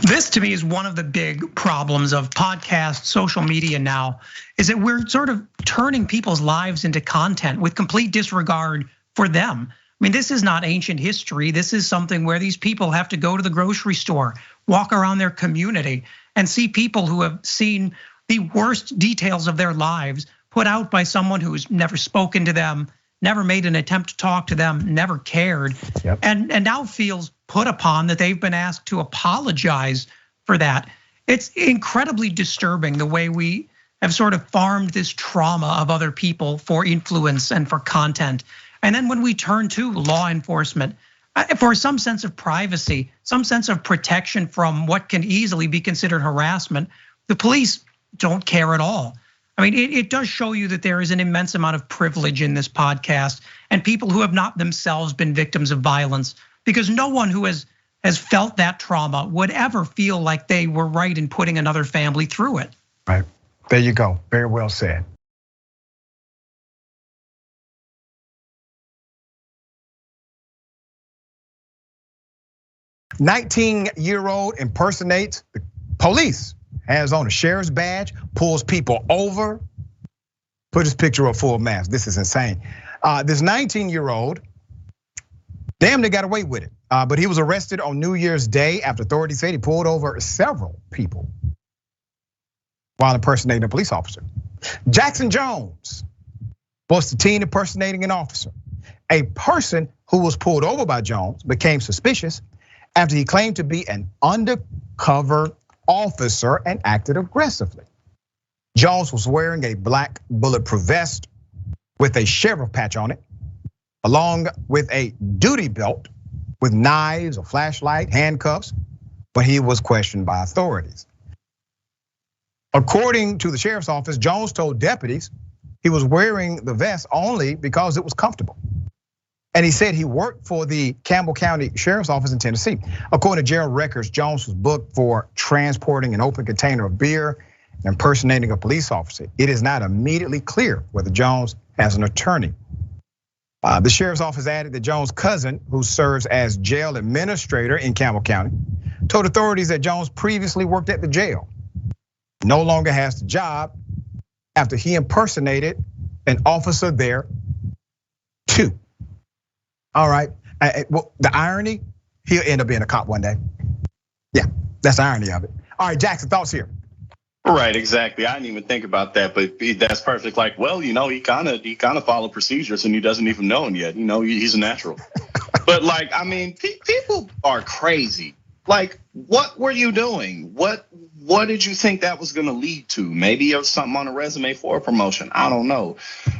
Speaker 2: This to me is one of the big problems of podcasts, social media now, is that we're sort of turning people's lives into content with complete disregard for them. I mean, this is not ancient history. This is something where these people have to go to the grocery store, walk around their community, and see people who have seen the worst details of their lives put out by someone who's never spoken to them, never made an attempt to talk to them, never cared, and now feels put upon that they've been asked to apologize for that. It's incredibly disturbing the way we have sort of farmed this trauma of other people for influence and for content. And then when we turn to law enforcement for some sense of privacy, some sense of protection from what can easily be considered harassment, the police don't care at all. I mean, it does show you that there is an immense amount of privilege in this podcast and people who have not themselves been victims of violence, because no one who has felt that trauma would ever feel like they were right in putting another family through it.
Speaker 1: Right, there you go, very well said. A 19-year-old impersonates the police, has on a sheriff's badge, pulls people over. Put his picture up full mask. This is insane. This 19-year-old, damn, they got away with it. But he was arrested on New Year's Day after authorities said he pulled over several people while impersonating a police officer. Jackson Jones was the teen impersonating an officer. A person who was pulled over by Jones became suspicious after he claimed to be an undercover officer and acted aggressively. Jones was wearing a black bulletproof vest with a sheriff patch on it, along with a duty belt with knives, a flashlight, handcuffs, when he was questioned by authorities. According to the sheriff's office, Jones told deputies he was wearing the vest only because it was comfortable. And he said he worked for the Campbell County Sheriff's Office in Tennessee. According to jail records, Jones was booked for transporting an open container of beer and impersonating a police officer. It is not immediately clear whether Jones has an attorney. The sheriff's office added that Jones' cousin, who serves as jail administrator in Campbell County, told authorities that Jones previously worked at the jail, no longer has the job after he impersonated an officer there too. All right, well, the irony, he'll end up being a cop one day. Yeah, that's the irony of it. All right, Jackson, thoughts here.
Speaker 11: Right, exactly. I didn't even think about that, but that's perfect. Like, well, he kind of followed procedures and he doesn't even know him yet. He's a natural. But like, I mean, people are crazy. Like, what were you doing? What did you think that was gonna lead to? Maybe it was something on a resume for a promotion. I don't know.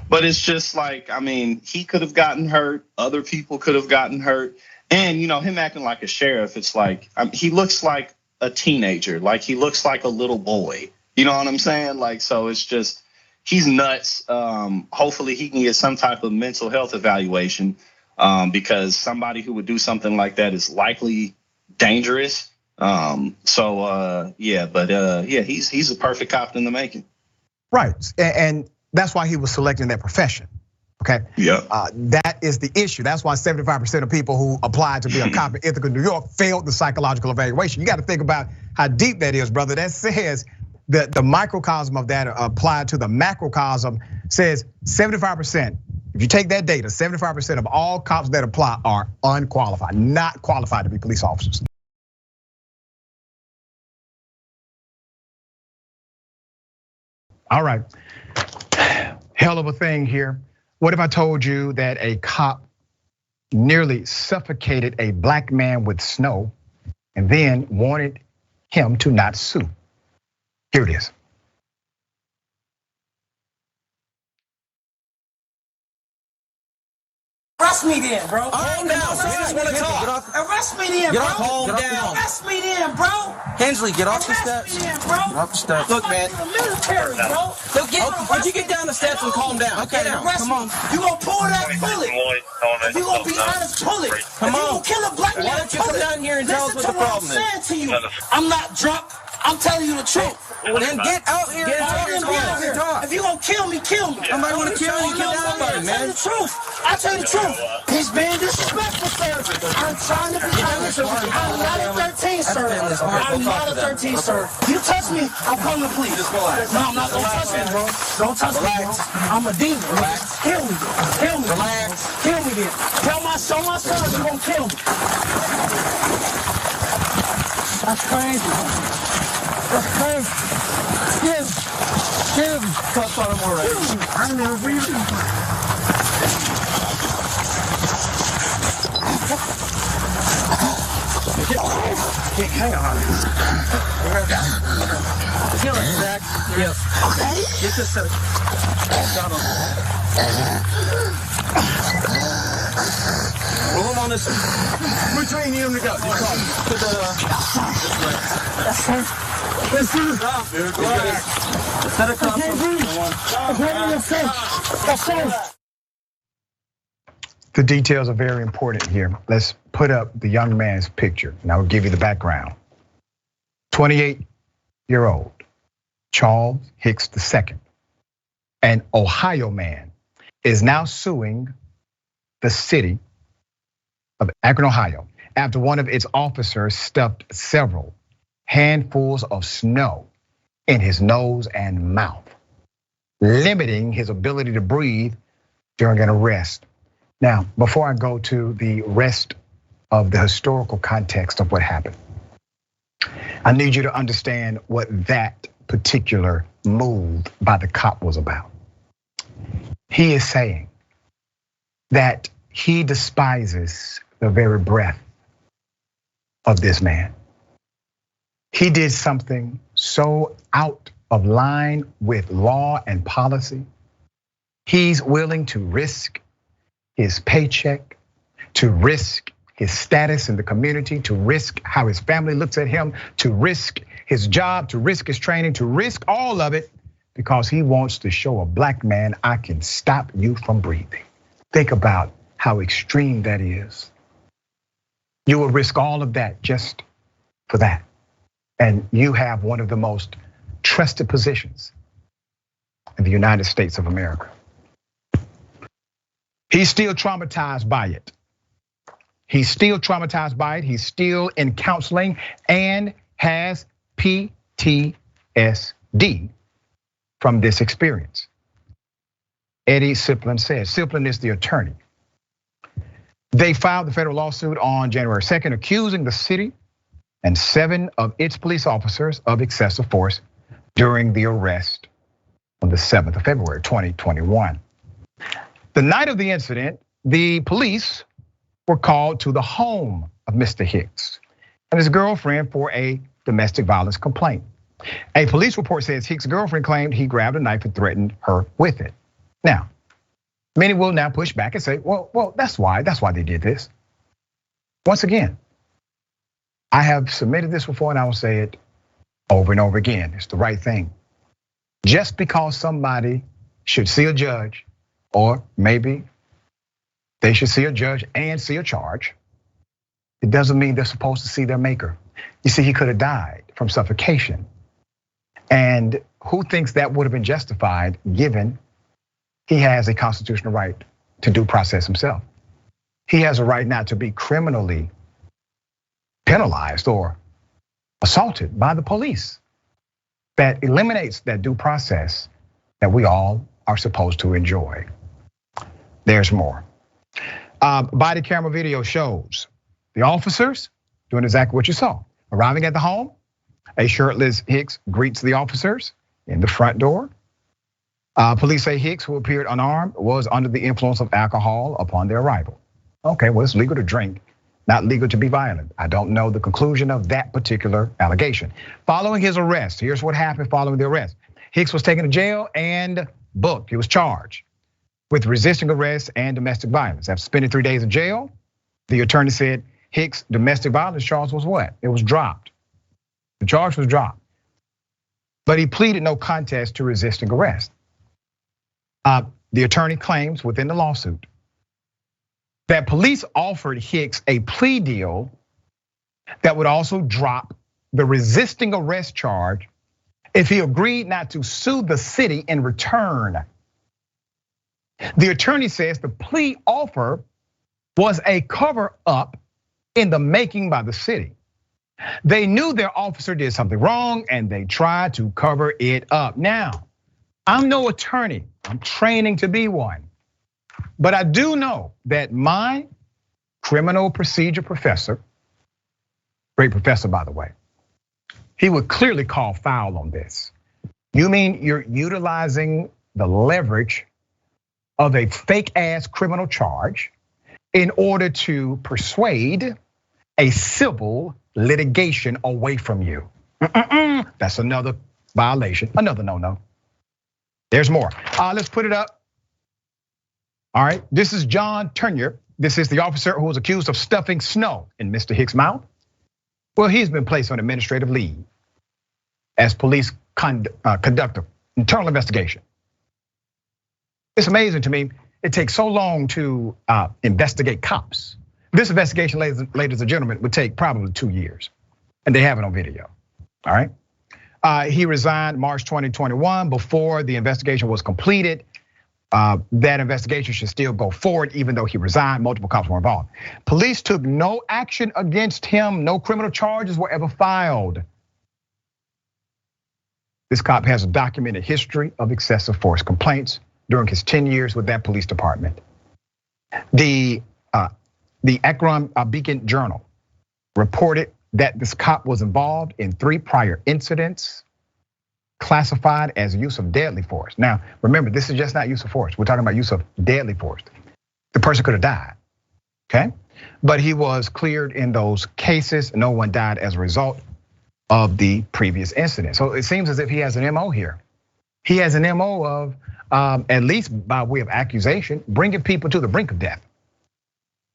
Speaker 11: But it's just like, I mean, he could have gotten hurt. Other people could have gotten hurt. And him acting like a sheriff, it's like, he looks like a teenager. Like he looks like a little boy. You know what I'm saying? Like, so it's just, he's nuts. Hopefully he can get some type of mental health evaluation because somebody who would do something like that is likely dangerous. Yeah, he's a perfect cop in the making.
Speaker 1: Right, and that's why he was selecting that profession. Okay.
Speaker 11: Yeah.
Speaker 1: That is the issue. That's why 75% of people who applied to be a cop in Ithaca, New York, failed the psychological evaluation. You got to think about how deep that is, brother. That says that the microcosm of that applied to the macrocosm says 75%. If you take that data, 75% of all cops that apply are unqualified, not qualified to be police officers. All right, hell of a thing here. What if I told you that a cop nearly suffocated a black man with snow and then wanted him to not sue? Here it is.
Speaker 12: Arrest me then, bro.
Speaker 13: Calm down. We just want to talk.
Speaker 12: Arrest me then, bro.
Speaker 13: Calm down.
Speaker 12: Arrest me then, bro.
Speaker 13: Hensley, get off the steps.
Speaker 12: Arrest me then, bro.
Speaker 13: Get off the steps. Look, man.
Speaker 12: The military, bro.
Speaker 13: Look, would you get down the steps and calm down? Okay, now, come on.
Speaker 12: You gonna pull that bullet? If you gonna be honest, pull it.
Speaker 13: Come on.
Speaker 12: If you gonna kill a black man,
Speaker 13: why don't you come down here and tell us what the problem is?
Speaker 12: Listen to what I'm saying to you. I'm not drunk. I'm telling you the truth.
Speaker 13: Well, then get out here and talk.
Speaker 12: If you gonna kill me, kill me.
Speaker 13: Somebody wanna kill you, get down about it, man.
Speaker 12: I tell you the truth. I tell you the truth. He's being disrespectful, sir. I'm trying to be honest. I'm not a 13, sir. I'm not a 13, sir. You touch me, I'm calling the police. No, I'm not. Don't touch me, bro. Don't touch me, bro. I'm a demon. Relax. Kill me. Kill me. Relax. Kill me then. Show my son you're gonna kill me. That's crazy. That's crazy. Give me. Cuss on him already. I never breathed.
Speaker 13: Hang on. Feel it, Zach. Yes. Okay. Get this set. Donald. Roll him on this. Which way you need him to go? To the this way. Yes, sir. Yes, sir. Good. Set across from one.
Speaker 12: Yes, sir. Yes, sir.
Speaker 1: The details are very important here. Let's put up the young man's picture, and I will give you the background. 28-year-old Charles Hicks II, an Ohio man, is now suing the city of Akron, Ohio, after one of its officers stuffed several handfuls of snow in his nose and mouth, limiting his ability to breathe during an arrest. Now, before I go to the rest of the historical context of what happened, I need you to understand what that particular move by the cop was about. He is saying that he despises the very breath of this man. He did something so out of line with law and policy. He's willing to risk his paycheck, to risk his status in the community, to risk how his family looks at him, to risk his job, to risk his training, to risk all of it because he wants to show a black man, I can stop you from breathing. Think about how extreme that is. You will risk all of that just for that. And you have one of the most trusted positions in the United States of America. He's still traumatized by it. He's still traumatized by it. He's still in counseling and has PTSD from this experience. Eddie Siplin says, Siplin is the attorney. They filed the federal lawsuit on January 2nd, accusing the city and 7 of its police officers of excessive force during the arrest on the 7th of February, 2021. The night of the incident, the police were called to the home of Mr. Hicks and his girlfriend for a domestic violence complaint. A police report says Hicks' girlfriend claimed he grabbed a knife and threatened her with it. Now, many will now push back and say, well, that's why they did this. Once again, I have submitted this before and I will say it over and over again. It's the right thing. Just because somebody should see a judge, or maybe they should see a judge and see a charge, it doesn't mean they're supposed to see their maker. You see, he could have died from suffocation. And who thinks that would have been justified given he has a constitutional right to due process himself? He has a right not to be criminally penalized or assaulted by the police. That eliminates that due process that we all are supposed to enjoy. There's more. Body camera video shows the officers doing exactly what you saw. Arriving at the home, a shirtless Hicks greets the officers in the front door. Police say Hicks, who appeared unarmed, was under the influence of alcohol upon their arrival. Okay, well, it's legal to drink, not legal to be violent. I don't know the conclusion of that particular allegation. Following his arrest, here's what happened following the arrest. Hicks was taken to jail and booked. He was charged with resisting arrest and domestic violence. After spending 3 days in jail, the attorney said Hicks' domestic violence charge was what? It was dropped. The charge was dropped. But he pleaded no contest to resisting arrest. The attorney claims within the lawsuit that police offered Hicks a plea deal that would also drop the resisting arrest charge if he agreed not to sue the city in return. The attorney says the plea offer was a cover up in the making by the city. They knew their officer did something wrong and they tried to cover it up. Now, I'm no attorney, I'm training to be one. But I do know that my criminal procedure professor, great professor by the way, he would clearly call foul on this. You mean you're utilizing the leverage of a fake ass criminal charge in order to persuade a civil litigation away from you. That's another violation, another no-no. There's more. Let's put it up. All right, this is John Turner. This is the officer who was accused of stuffing snow in Mr. Hicks' mouth. Well, he's been placed on administrative leave as police conduct an internal investigation. It's amazing to me, it takes so long to investigate cops. This investigation, ladies and gentlemen, would take probably 2 years, and they have it on video, all right? He resigned March 2021 before the investigation was completed. That investigation should still go forward, even though he resigned. Multiple cops were involved. Police took no action against him. No criminal charges were ever filed. This cop has a documented history of excessive force complaints during his 10 years with that police department. The Akron Beacon Journal reported that this cop was involved in 3 prior incidents classified as use of deadly force. Now, remember, this is just not use of force. We're talking about use of deadly force. The person could have died, okay? But he was cleared in those cases. No one died as a result of the previous incident. So it seems as if he has an MO here. He has an MO of, at least by way of accusation, bringing people to the brink of death,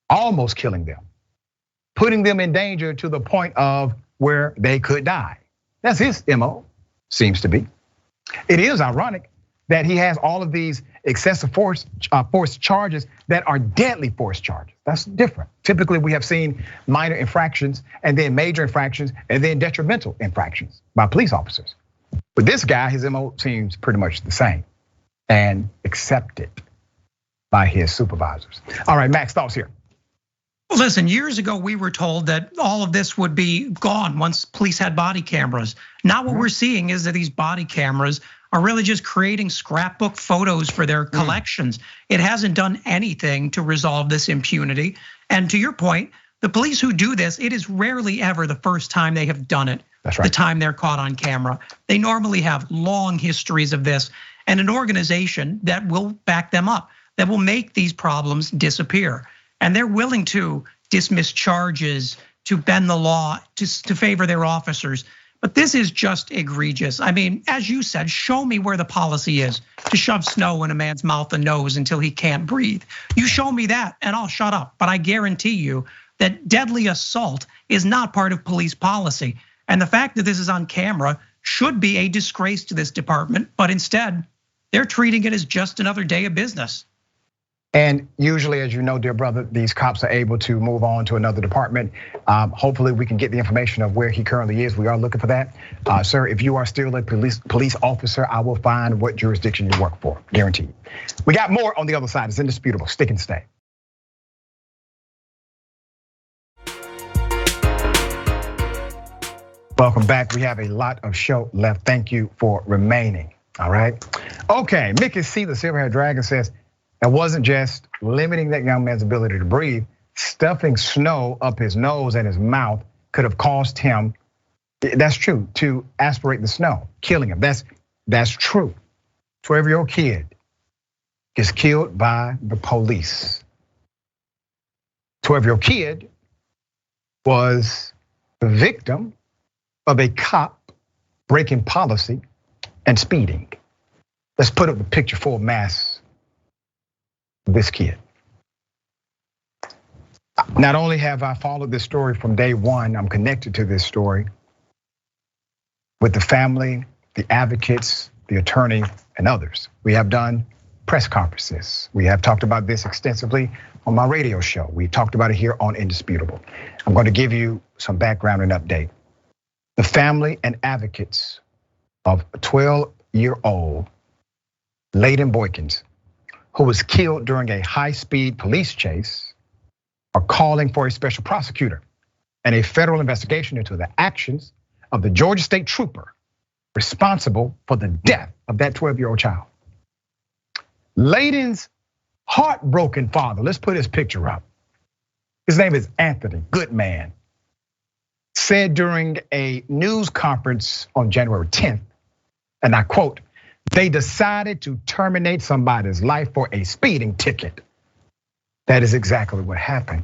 Speaker 1: almost killing them, putting them in danger to the point of where they could die. That's his MO. Seems to be. It is ironic that he has all of these excessive force charges that are deadly force charges. That's different. Typically, we have seen minor infractions and then major infractions and then detrimental infractions by police officers. But this guy, his MO seems pretty much the same and accepted by his supervisors. All right, Max, thoughts here.
Speaker 2: Listen, years ago, we were told that all of this would be gone once police had body cameras. Now what we're seeing is that these body cameras are really just creating scrapbook photos for their collections. It hasn't done anything to resolve this impunity. And to your point, the police who do this, it is rarely ever the first time they have done it.
Speaker 1: That's right.
Speaker 2: The time they're caught on camera. They normally have long histories of this and an organization that will back them up, that will make these problems disappear. And they're willing to dismiss charges, to bend the law, to favor their officers. But this is just egregious. I mean, as you said, show me where the policy is to shove snow in a man's mouth and nose until he can't breathe. You show me that and I'll shut up. But I guarantee you that deadly assault is not part of police policy. And the fact that this is on camera should be a disgrace to this department. But instead, they're treating it as just another day of business.
Speaker 1: And usually, as you know, dear brother, these cops are able to move on to another department. Hopefully we can get the information of where he currently is. We are looking for that. Sir, if you are still a police officer, I will find what jurisdiction you work for, guaranteed. We got more on the other side. It's indisputable, stick and stay. Welcome back. We have a lot of show left. Thank you for remaining, all right? Okay, Mickey C, the Silver-Haired Dragon says, it wasn't just limiting that young man's ability to breathe, stuffing snow up his nose and his mouth could have caused him, that's true, to aspirate the snow, killing him. That's true. 12-year-old kid is killed by the police. 12-year-old kid was the victim of a cop breaking policy and speeding. Let's put up the picture full mass. This kid. Not only have I followed this story from day one, I'm connected to this story with the family, the advocates, the attorney, and others. We have done press conferences. We have talked about this extensively on my radio show. We talked about it here on Indisputable. I'm going to give you some background and update. The family and advocates of a 12-year-old Layden Boykins, who was killed during a high-speed police chase, are calling for a special prosecutor and a federal investigation into the actions of the Georgia State Trooper responsible for the death of that 12-year-old child. Layden's heartbroken father, let's put his picture up. His name is Anthony Goodman, said during a news conference on January 10th, and I quote, "They decided to terminate somebody's life for a speeding ticket. That is exactly what happened.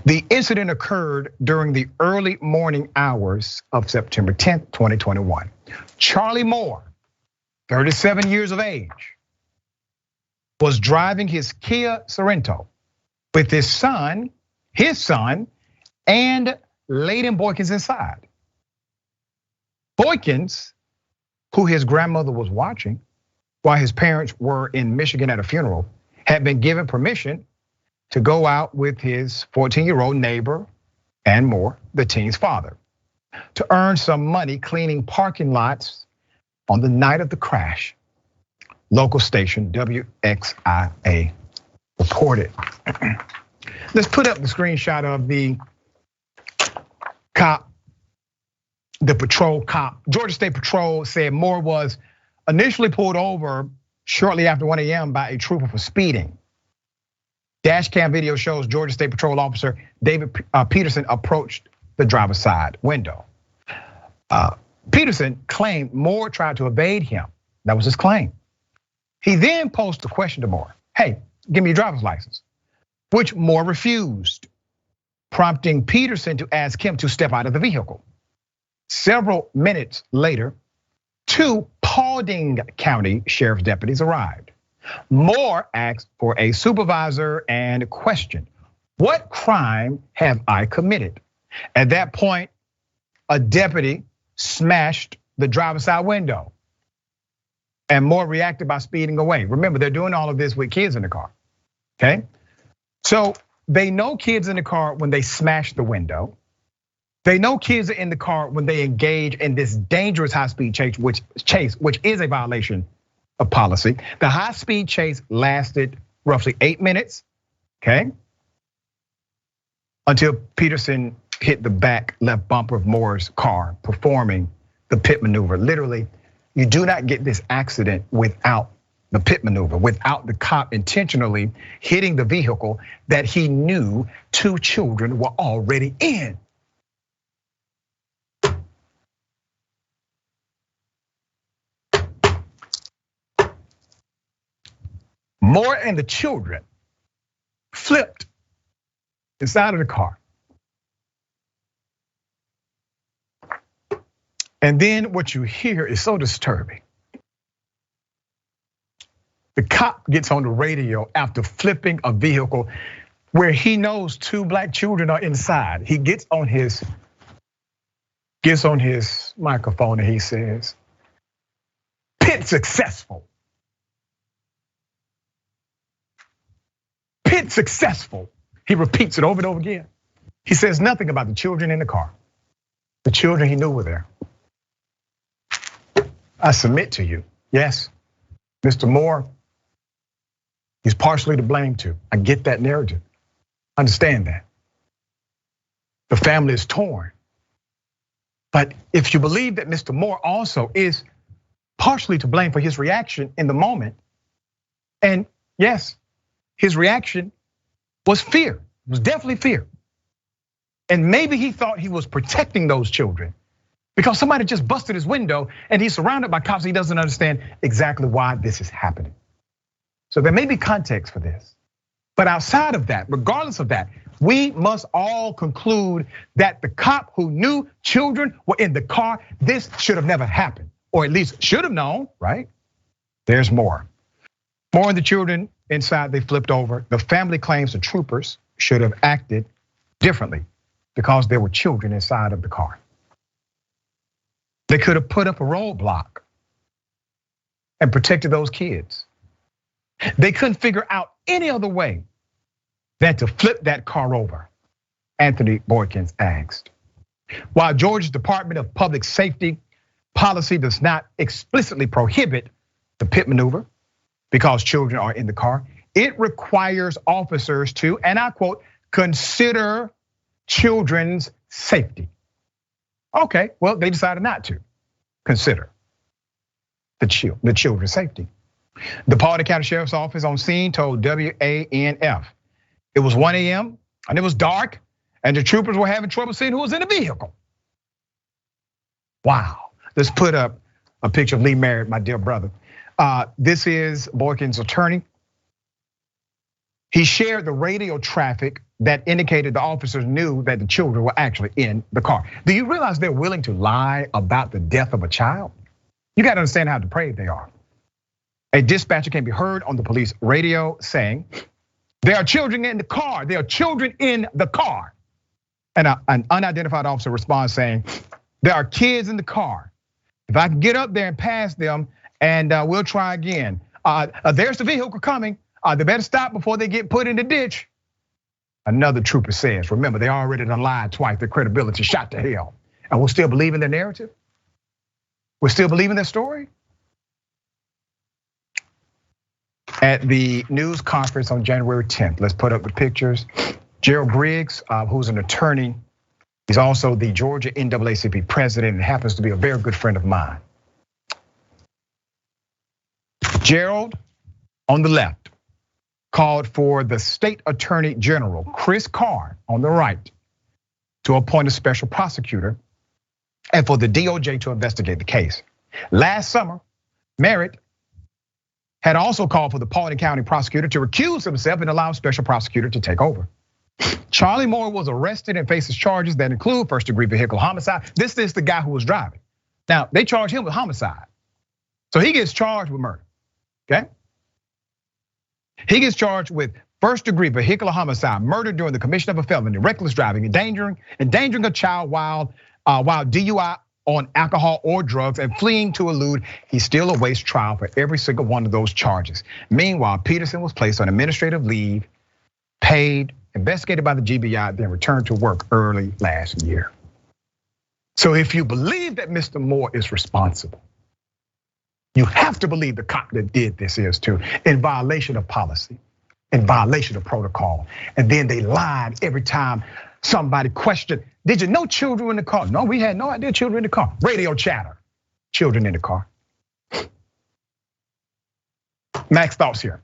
Speaker 1: The incident occurred during the early morning hours of September 10th, 2021. Charlie Moore, 37 years of age, was driving his Kia Sorento with his son, and Layden Boykins inside. Boykins, who his grandmother was watching while his parents were in Michigan at a funeral, had been given permission to go out with his 14-year-old neighbor and Moore, the teen's father, to earn some money cleaning parking lots on the night of the crash. Local station WXIA reported. Let's put up the screenshot of the cop, the patrol cop. Georgia State Patrol said Moore was initially pulled over shortly after 1 a.m. by a trooper for speeding. Dash cam video shows Georgia State Patrol officer David Peterson approached the driver's side window. Peterson claimed Moore tried to evade him. That was his claim. He then posed the question to Moore, hey, give me your driver's license, which Moore refused, prompting Peterson to ask him to step out of the vehicle. Several minutes later, 2 Paulding County sheriff's deputies arrived. Moore asked for a supervisor and questioned, what crime have I committed? At that point, a deputy smashed the driver's side window, and Moore reacted by speeding away. Remember, they're doing all of this with kids in the car, okay? So they know kids in the car when they smash the window. They know kids are in the car when they engage in this dangerous high-speed chase, which is a violation of policy. The high-speed chase lasted roughly 8 minutes, okay? Until Peterson hit the back left bumper of Moore's car, performing the pit maneuver. Literally, you do not get this accident without the pit maneuver, without the cop intentionally hitting the vehicle that he knew 2 children were already in. Moore and the children flipped inside of the car. And then what you hear is so disturbing. The cop gets on the radio after flipping a vehicle where he knows 2 black children are inside. He gets on his microphone and he says, "Pit successful. Pit successful." He repeats it over and over again. He says nothing about the children in the car. The children he knew were there. I submit to you, yes, Mr. Moore, he's partially to blame too. I get that narrative, understand that. The family is torn. But if you believe that Mr. Moore also is partially to blame for his reaction in the moment, and yes, his reaction was fear, it was definitely fear. And maybe he thought he was protecting those children because somebody just busted his window and he's surrounded by cops. He doesn't understand exactly why this is happening. So there may be context for this. But outside of that, regardless of that, we must all conclude that the cop who knew children were in the car, this should have never happened, or at least should have known, right? There's more. More and the children inside, they flipped over. The family claims the troopers should have acted differently because there were children inside of the car. They could have put up a roadblock and protected those kids. They couldn't figure out any other way than to flip that car over, Anthony Boykins asked. While Georgia's Department of Public Safety policy does not explicitly prohibit the pit maneuver because children are in the car, it requires officers to, and I quote, consider children's safety. Okay, well, they decided not to consider the children's safety. The Paulding County Sheriff's Office on scene told WANF it was 1 a.m. and it was dark and the troopers were having trouble seeing who was in the vehicle. Wow, let's put up a picture of Lee Merritt, my dear brother. This is Boykins' attorney. He shared the radio traffic that indicated the officers knew that the children were actually in the car. Do you realize they're willing to lie about the death of a child? You gotta understand how depraved they are. A dispatcher can be heard on the police radio saying, "There are children in the car, there are children in the car." And an unidentified officer responds saying, "There are kids in the car. If I can get up there and pass them, and we'll try again. There's the vehicle coming. They better stop before they get put in the ditch." Another trooper says, remember, they already done lied twice, their credibility shot to hell. And we're still believing their narrative? We're still believing their story? At the news conference on January 10th, let's put up the pictures. Gerald Griggs, who's an attorney, he's also the Georgia NAACP president and happens to be a very good friend of mine. Gerald, on the left, called for the state attorney general, Chris Carr, on the right, to appoint a special prosecutor and for the DOJ to investigate the case. Last summer, Merritt had also called for the Paulding County prosecutor to recuse himself and allow a special prosecutor to take over. Charlie Moore was arrested and faces charges that include first-degree vehicular homicide. This is the guy who was driving. Now, they charge him with homicide. So he gets charged with murder, okay? He gets charged with first-degree vehicular homicide, murder during the commission of a felony, reckless driving, endangering a child while DUI on alcohol or drugs, and fleeing to elude. He still awaits trial for every single one of those charges. Meanwhile, Peterson was placed on administrative leave, paid, investigated by the GBI, then returned to work early last year. So if you believe that Mr. Moore is responsible, you have to believe the cop that did this is too, in violation of policy, in violation of protocol. And then they lied every time somebody questioned, did you know children in the car? No, we had no idea children in the car. Radio chatter, children in the car. Max, thoughts here?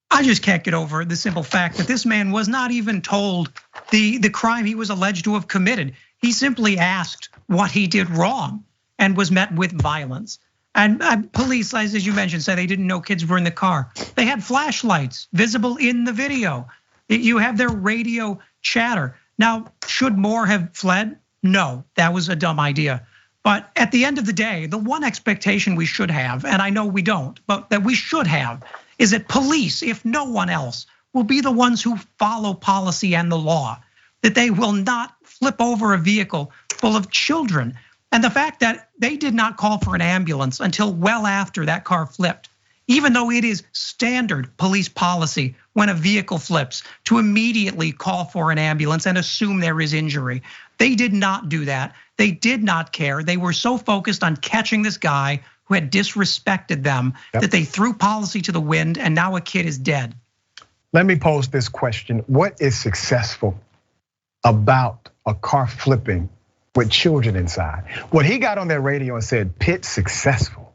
Speaker 2: I just can't get over the simple fact that this man was not even told the crime he was alleged to have committed. He simply asked what he did wrong and was met with violence. And police, as you mentioned, say they didn't know kids were in the car. They had flashlights visible in the video. You have their radio chatter. Now, should Moore have fled? No, that was a dumb idea. But at the end of the day, the one expectation we should have, and I know we don't, but that we should have, is that police, if no one else, will be the ones who follow policy and the law, that they will not flip over a vehicle full of children. And the fact that they did not call for an ambulance until well after that car flipped, even though it is standard police policy when a vehicle flips to immediately call for an ambulance and assume there is injury. They did not do that. They did not care. They were so focused on catching this guy who had disrespected them that they threw policy to the wind, and now a kid is dead.
Speaker 1: Let me pose this question. What is successful about a car flipping with children inside? When he got on that radio and said, Pitt successful.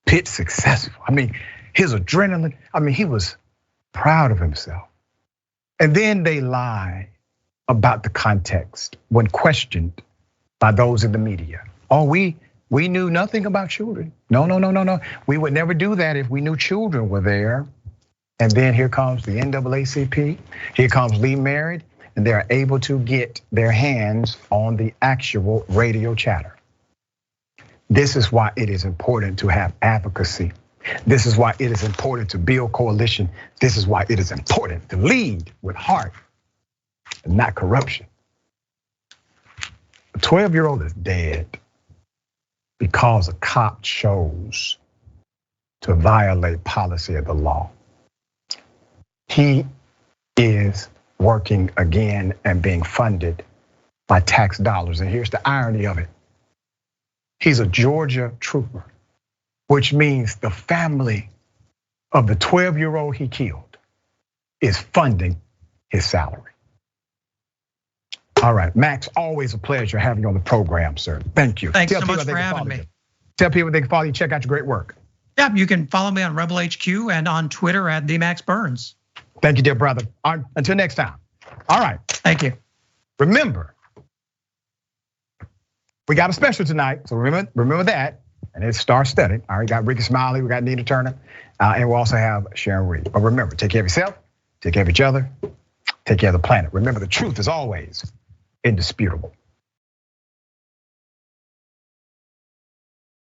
Speaker 1: I mean, his adrenaline, he was proud of himself. And then they lie about the context when questioned by those in the media. Oh, we knew nothing about children. No. We would never do that if we knew children were there. And then here comes the NAACP, here comes Lee Merritt, and they're able to get their hands on the actual radio chatter. This is why it is important to have advocacy. This is why it is important to build coalition. This is why it is important to lead with heart and not corruption. A 12-year-old is dead because a cop chose to violate policy of the law. He is working again and being funded by tax dollars. And here's the irony of it. He's a Georgia trooper, which means the family of the 12-year-old he killed is funding his salary. All right, Max, always a pleasure having you on the program, sir. Thank you.
Speaker 2: Thanks so much for having me.
Speaker 1: Tell people they can follow you, check out your great work.
Speaker 2: Yeah, you can follow me on Rebel HQ and on Twitter at @TheMaxBurns.
Speaker 1: Thank you, dear brother. Until next time. All right.
Speaker 2: Thank you.
Speaker 1: Remember, we got a special tonight, so remember that. And it's star-studded. All right, we got Ricky Smiley, we got Nina Turner, and we also have Sharon Reed. But remember, take care of yourself, Take care of each other. Take care of the planet. Remember, the truth is always indisputable.